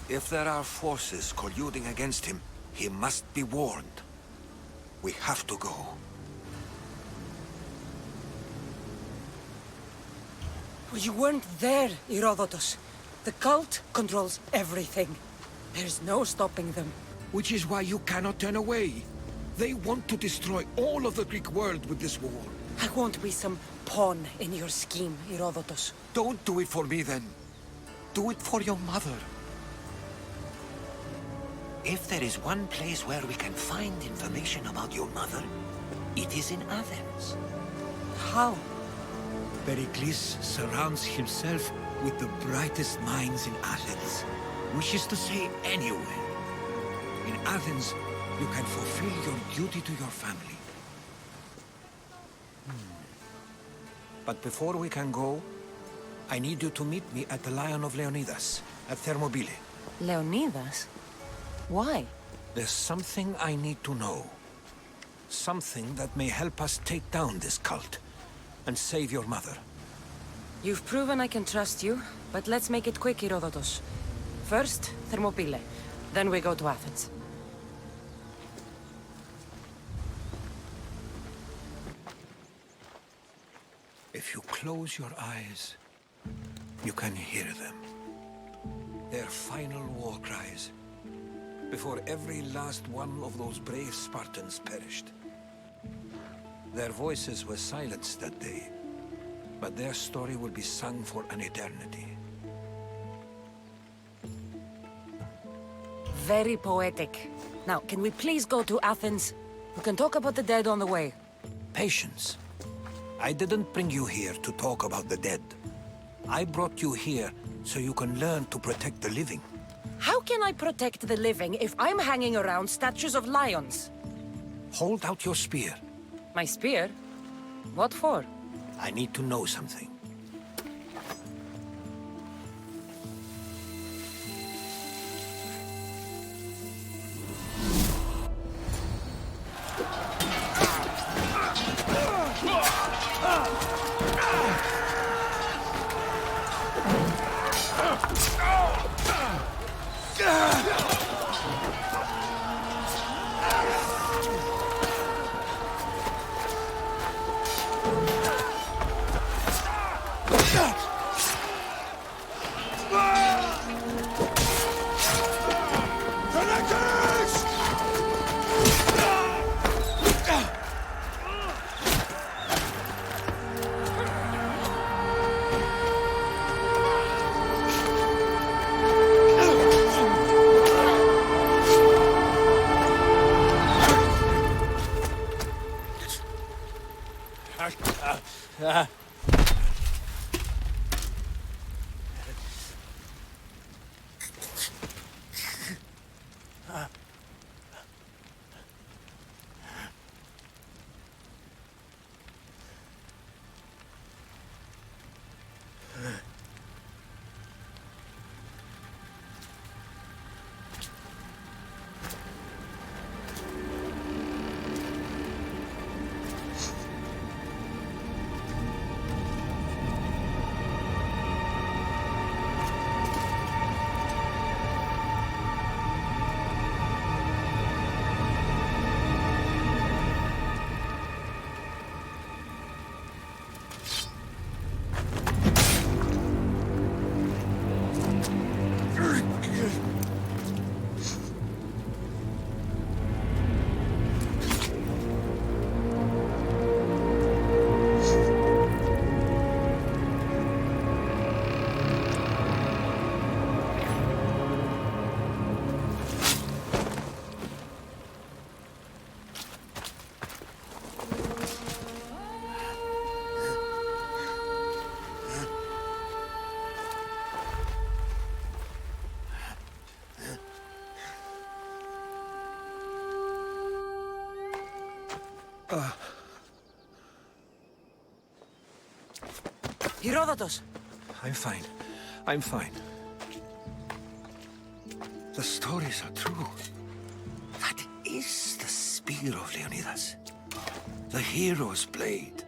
If there are forces colluding against him, he must be warned. We have to go. You weren't there, Herodotus. The cult controls everything. There's no stopping them. Which is why you cannot turn away. They want to destroy all of the Greek world with this war. I won't be some pawn in your scheme, Herodotus. Don't do it for me, then. Do it for your mother. If there is one place where we can find information about your mother, it is in Athens. How? Pericles surrounds himself with the brightest minds in Athens. Which is to say, anywhere. In Athens, you can fulfill your duty to your family. But before we can go, I need you to meet me at the Lion of Leonidas, at Thermopylae. Leonidas? Why? There's something I need to know. Something that may help us take down this cult and save your mother. You've proven I can trust you, but let's make it quick, Herodotus. First, Thermopylae. Then we go to Athens. If you close your eyes, you can hear them. Their final war cries, before every last one of those brave Spartans perished. Their voices were silenced that day, but their story will be sung for an eternity. Very poetic. Now, can we please go to Athens? We can talk about the dead on the way. Patience. I didn't bring you here to talk about the dead. I brought you here so you can learn to protect the living. How can I protect the living if I'm hanging around statues of lions? Hold out your spear. My spear? What for? I need to know something. Herodotus! I'm fine. I'm fine. The stories are true. That is the spear of Leonidas. The hero's blade.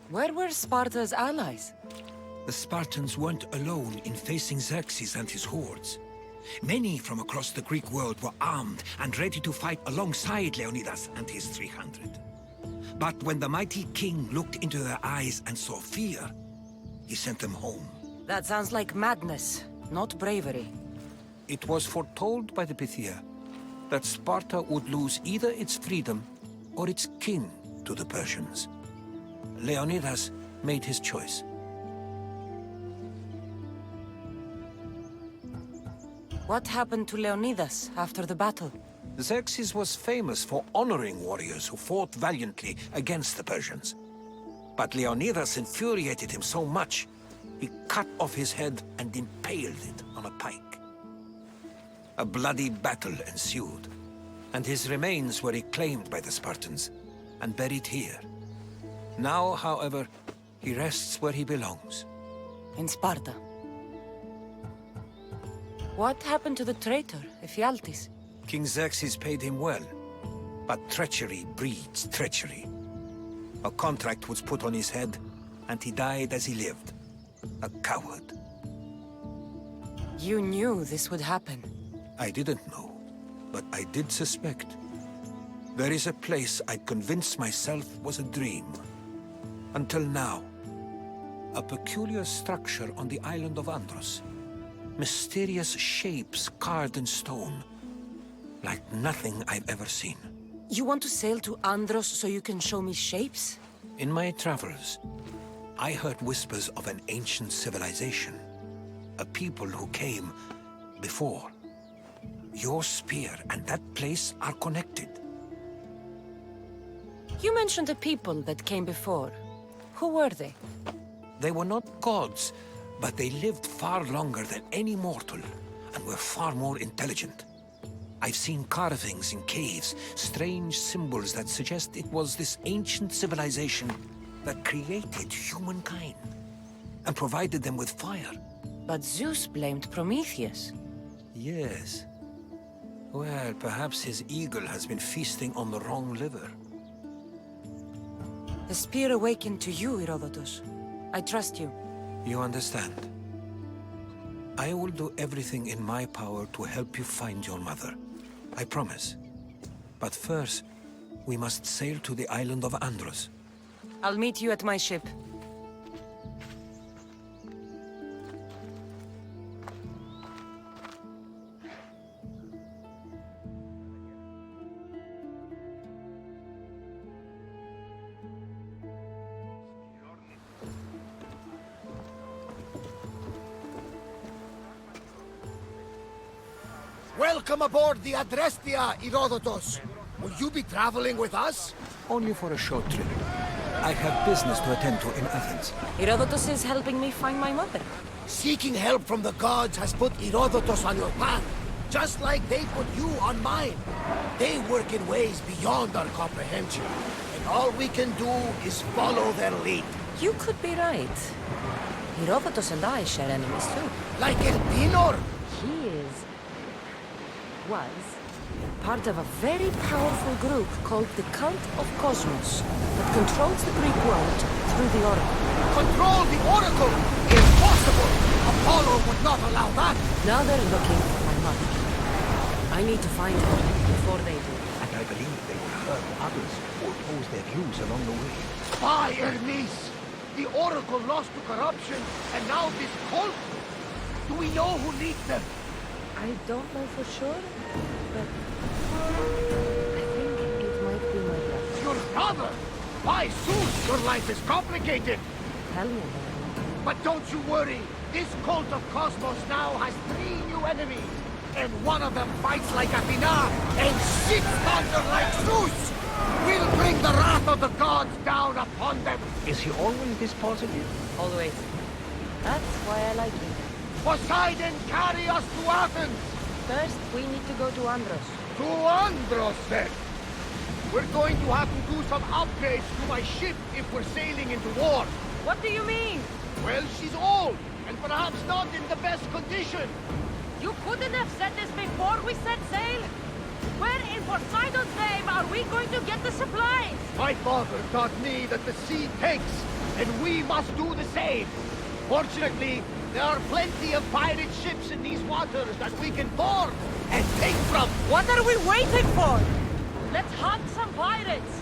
Where were Sparta's allies? The Spartans weren't alone in facing Xerxes and his hordes. Many from across the Greek world were armed and ready to fight alongside Leonidas and his 300. But when the mighty king looked into their eyes and saw fear, he sent them home. That sounds like madness, not bravery. It was foretold by the Pythia that Sparta would lose either its freedom or its king to the Persians. Leonidas made his choice. What happened to Leonidas after the battle? Xerxes was famous for honoring warriors who fought valiantly against the Persians. But Leonidas infuriated him so much, he cut off his head and impaled it on a pike. A bloody battle ensued, and his remains were reclaimed by the Spartans and buried here. Now, however, he rests where he belongs. In Sparta. What happened to the traitor, Ephialtes? King Xerxes paid him well, but treachery breeds treachery. A contract was put on his head, and he died as he lived. A coward. You knew this would happen. I didn't know, but I did suspect. There is a place I convinced myself was a dream. Until now. A peculiar structure on the island of Andros. Mysterious shapes carved in stone. Like nothing I've ever seen. You want to sail to Andros so you can show me shapes? In my travels, I heard whispers of an ancient civilization. A people who came before. Your spear and that place are connected. You mentioned a people that came before. Who were they? They were not gods, but they lived far longer than any mortal, and were far more intelligent. I've seen carvings in caves, strange symbols that suggest it was this ancient civilization that created humankind, and provided them with fire. But Zeus blamed Prometheus. Yes. Well, perhaps his eagle has been feasting on the wrong liver. The spear awakened to you, Herodotus. I trust you. You understand. I will do everything in my power to help you find your mother. I promise. But first, we must sail to the island of Andros. I'll meet you at my ship. Welcome aboard the Adrestia, Herodotus. Will you be traveling with us? Only for a short trip. I have business to attend to in Athens. Herodotus is helping me find my mother. Seeking help from the gods has put Herodotus on your path, just like they put you on mine. They work in ways beyond our comprehension, and all we can do is follow their lead. You could be right. Herodotus and I share enemies too. Like El Dinor? He was part of a very powerful group called the Cult of Cosmos that controls the Greek world through the Oracle. Control the Oracle? Impossible! Apollo would not allow that! Now they're looking for my mother. I need to find her before they do. And I believe they will hurt others who oppose their views along the way. By Hermes! The Oracle lost to corruption, and now this cult? Do we know who leads them? I don't know for sure, but I think it might be my brother. Your brother? By Zeus, your life is complicated! Tell me about it. But don't you worry, this cult of Cosmos now has 3 new enemies, and one of them fights like Athena, and shits thunder like Zeus! We'll bring the wrath of the gods down upon them! Is he always this positive? Always. That's why I like him. Poseidon, carry us to Athens! First, we need to go to Andros. To Andros, then! We're going to have to do some upgrades to my ship if we're sailing into war. What do you mean? Well, she's old, and perhaps not in the best condition. You couldn't have said this before we set sail? Where in Poseidon's name are we going to get the supplies? My father taught me that the sea takes, and we must do the same. Fortunately, there are plenty of pirate ships in these waters that we can board and take from. What are we waiting for? Let's hunt some pirates!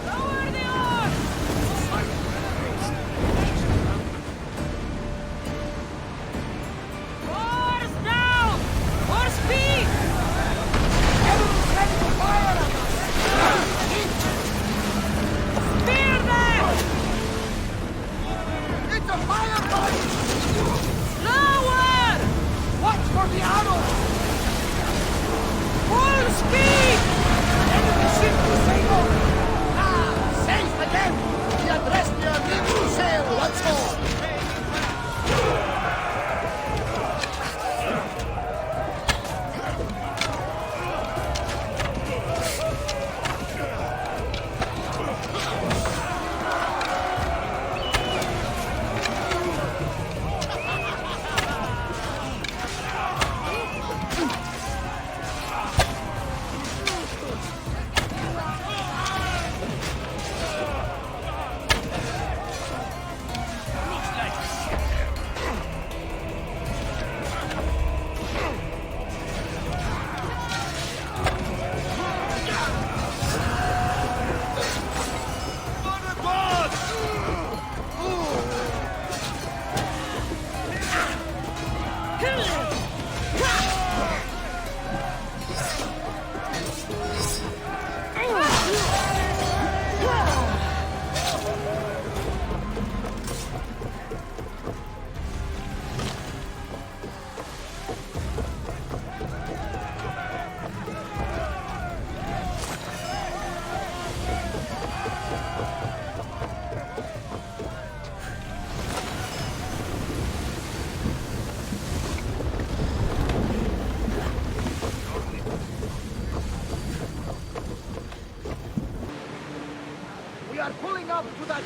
Lower the oars! Oars down! More speed! Everyone's ready to fire at us! Spear them! It's a firefight! Lower! Watch for the arrows! Full speed! Enemy ship to sail! Ah, safe again! The Adrestia needs to sail once more!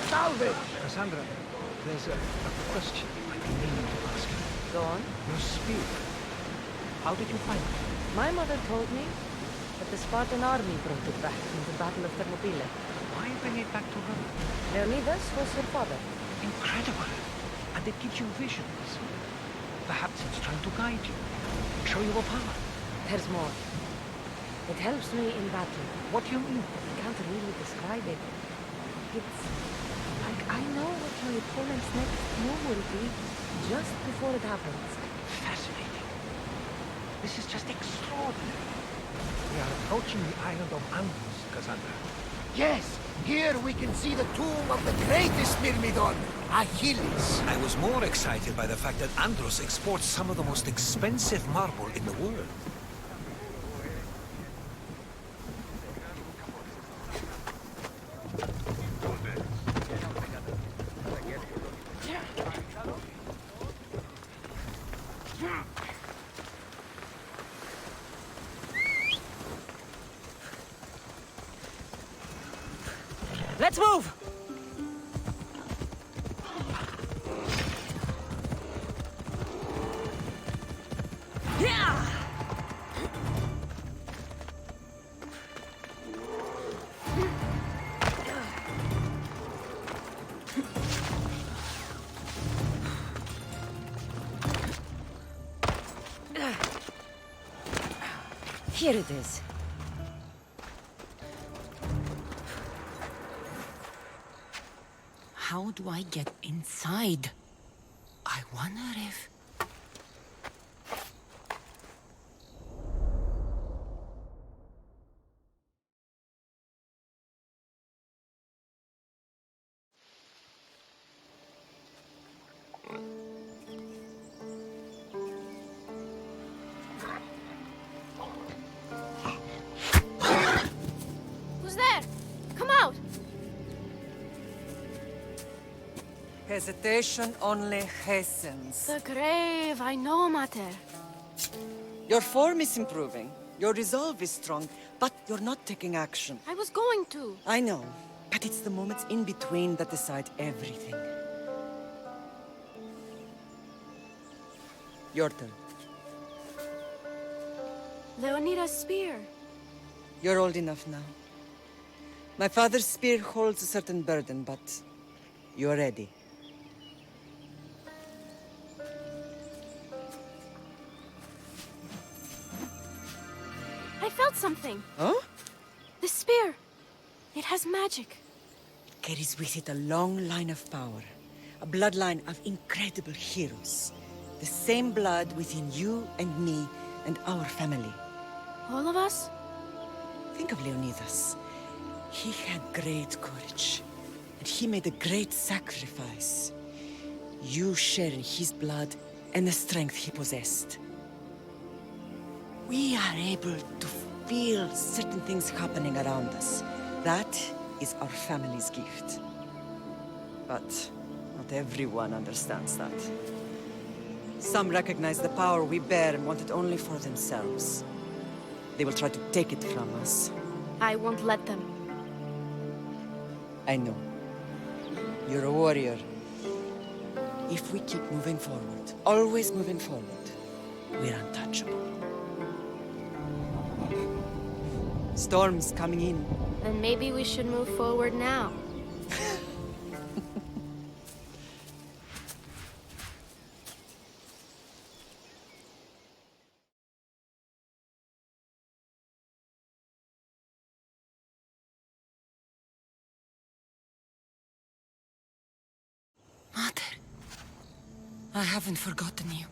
Salvage! Kassandra, there's a question I've been meaning to ask you. Go on. Your spear. How did you find it? My mother told me that the Spartan army brought it back from the Battle of Thermopylae. Why bring it back to her? Leonidas was her father. Incredible! And it gives you visions. Perhaps it's trying to guide you, show you a power. There's more. It helps me in battle. What do you mean? I can't really describe it. It's like I know what my opponent's next move will be just before it happens. Fascinating. This is just extraordinary. We are approaching the island of Andros, Kassandra. Yes! Here we can see the tomb of the greatest Myrmidon, Achilles. I was more excited by the fact that Andros exports some of the most expensive marble in the world. Let's move! Yeah! Here it is. How do I get inside? I wonder if... Who's there? Come out! Hesitation only hastens. The grave, I know, Mater. Your form is improving. Your resolve is strong, but you're not taking action. I was going to. I know, but it's the moments in between that decide everything. Your turn. Leonida's spear. You're old enough now. My father's spear holds a certain burden, but you're ready. I felt something. Huh? The spear. It has magic. Carries with it a long line of power. A bloodline of incredible heroes. The same blood within you and me and our family. All of us? Think of Leonidas. He had great courage. And he made a great sacrifice. You share in his blood and the strength he possessed. We are able to feel certain things happening around us. That is our family's gift. But not everyone understands that. Some recognize the power we bear and want it only for themselves. They will try to take it from us. I won't let them. I know. You're a warrior. If we keep moving forward, always moving forward, we're untouchable. Storm's coming in. Then maybe we should move forward now. Mother, I haven't forgotten you.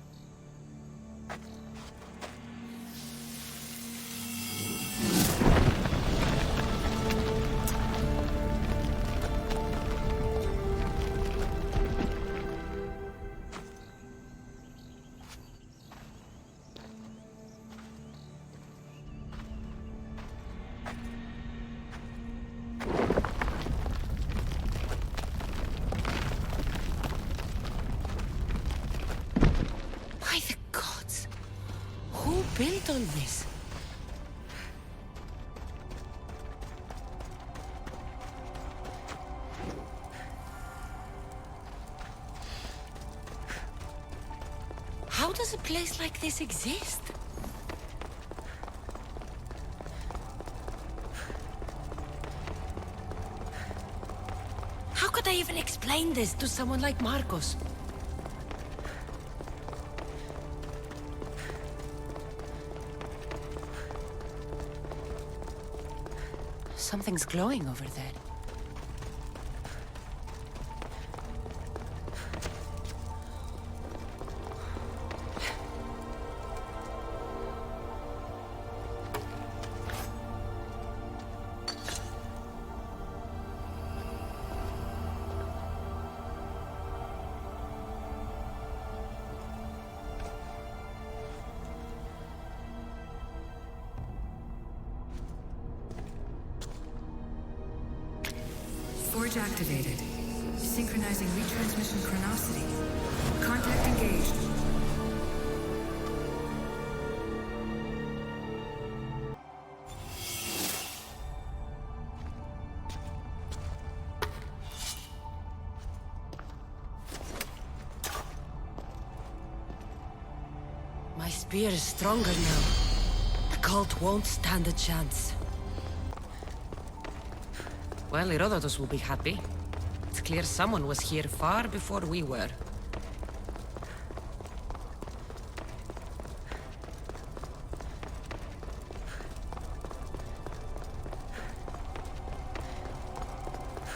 By the gods! Who built all this? How does a place like this exist? How could I even explain this to someone like Marcos? Something's glowing over there. Forge activated. Synchronizing retransmission chronicity. Contact engaged. My spear is stronger now. The cult won't stand a chance. Well, Herodotus will be happy. It's clear someone was here far before we were.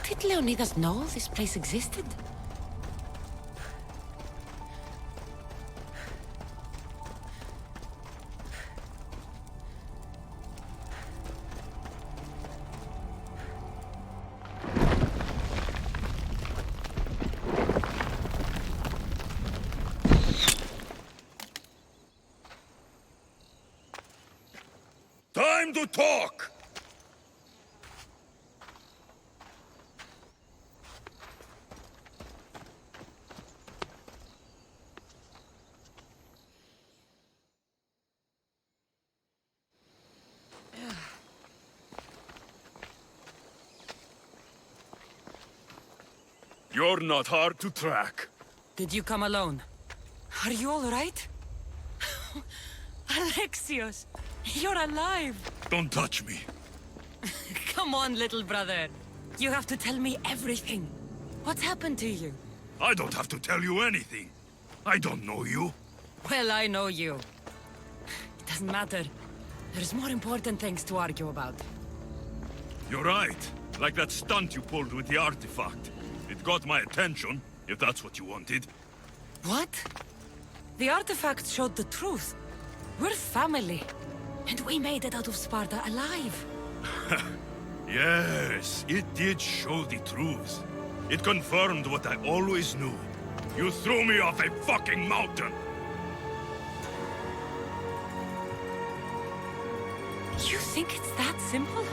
Did Leonidas know this place existed? Time to talk! You're not hard to track. Did you come alone? Are you all right? Alexios, you're alive! Don't touch me. Come on, little brother. You have to tell me everything. What's happened to you? I don't have to tell you anything. I don't know you. Well, I know you. It doesn't matter. There's more important things to argue about. You're right. Like that stunt you pulled with the artifact. It got my attention, if that's what you wanted. What? The artifact showed the truth. We're family. And we made it out of Sparta alive. Yes, it did show the truth. It confirmed what I always knew. You threw me off a fucking mountain! You think it's that simple?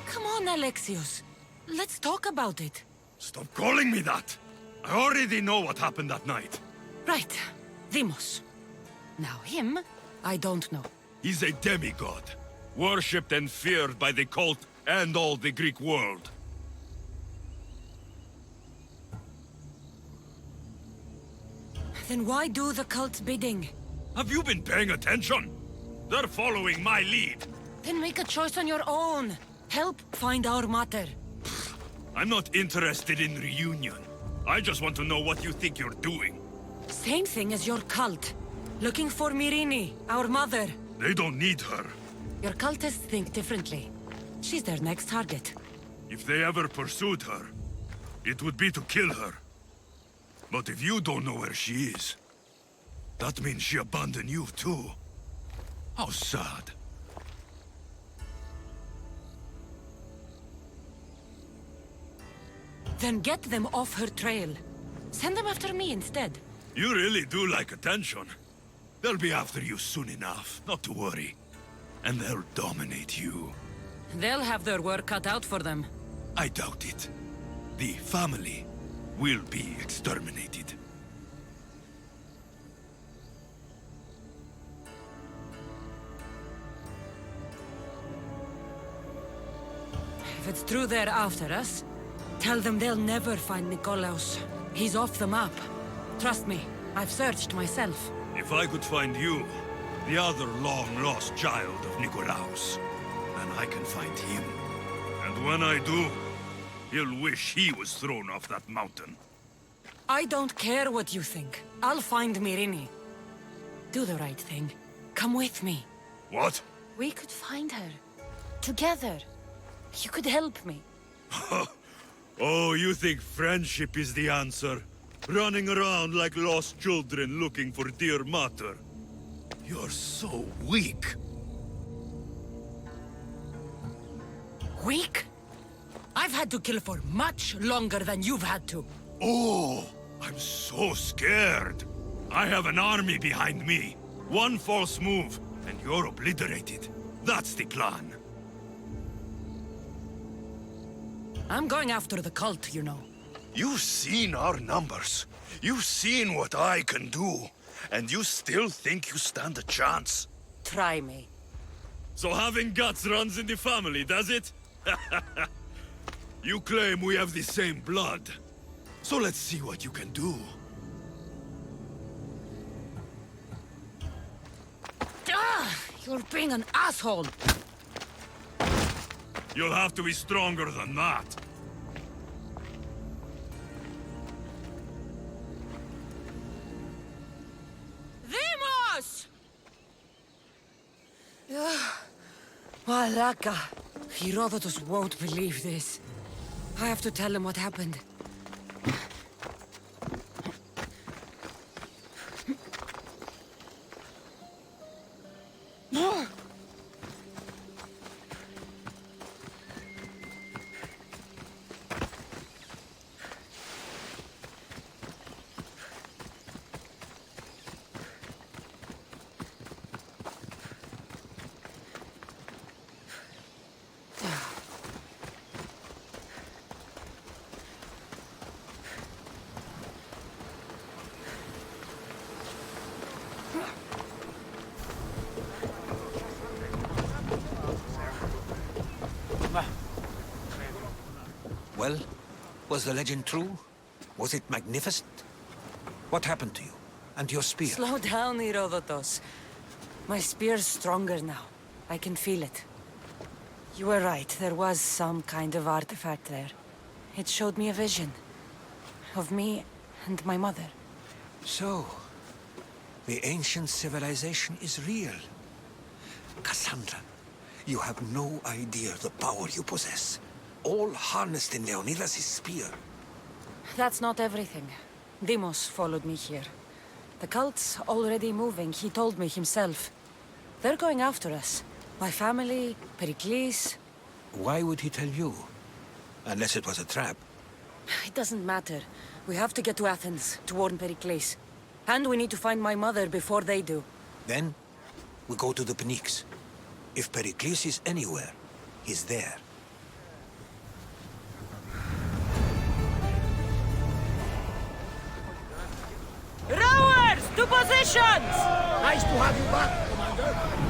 Come on, Alexios. Let's talk about it. Stop calling me that! I already know what happened that night. Right. Deimos. Now him, I don't know. He's a demigod. Worshipped and feared by the cult and all the Greek world. Then why do the cult's bidding? Have you been paying attention? They're following my lead. Then make a choice on your own. Help find our mater. I'm not interested in reunion. I just want to know what you think you're doing. Same thing as your cult. Looking for Myrrine, our mother. They don't need her. Your cultists think differently. She's their next target. If they ever pursued her, it would be to kill her. But if you don't know where she is, that means she abandoned you too. How sad. Then get them off her trail. Send them after me instead. You really do like attention. They'll be after you soon enough, not to worry. And they'll dominate you. They'll have their work cut out for them. I doubt it. The family will be exterminated. If it's true they're after us, tell them they'll never find Nikolaos. He's off the map. Trust me, I've searched myself. If I could find you, the other long-lost child of Nikolaos, then I can find him. And when I do, he'll wish he was thrown off that mountain. I don't care what you think. I'll find Myrrine. Do the right thing. Come with me. What? We could find her. Together. You could help me. Oh, you think friendship is the answer? Running around like lost children looking for dear mater. You're so weak. Weak? I've had to kill for much longer than you've had to. Oh, I'm so scared. I have an army behind me. One false move, and you're obliterated. That's the plan. I'm going after the cult, you know. You've seen our numbers. You've seen what I can do. And you still think you stand a chance? Try me. So having guts runs in the family, does it? You claim we have the same blood. So let's see what you can do. You're being an asshole. You'll have to be stronger than that. Deimos! Malaka. Herodotus won't believe this. I have to tell him what happened. Well, was the legend true? Was it magnificent? What happened to you? And your spear? Slow down, Herodotus. My spear's stronger now. I can feel it. You were right, there was some kind of artifact there. It showed me a vision. Of me and my mother. So, the ancient civilization is real. Kassandra, you have no idea the power you possess. All harnessed in Leonidas' spear. That's not everything. Deimos followed me here. The cult's already moving, he told me himself. They're going after us. My family, Pericles. Why would he tell you? Unless it was a trap. It doesn't matter. We have to get to Athens to warn Pericles. And we need to find my mother before they do. Then, we go to the Pnyx. If Pericles is anywhere, he's there. Rowers, to positions! Nice to have you back, Commander.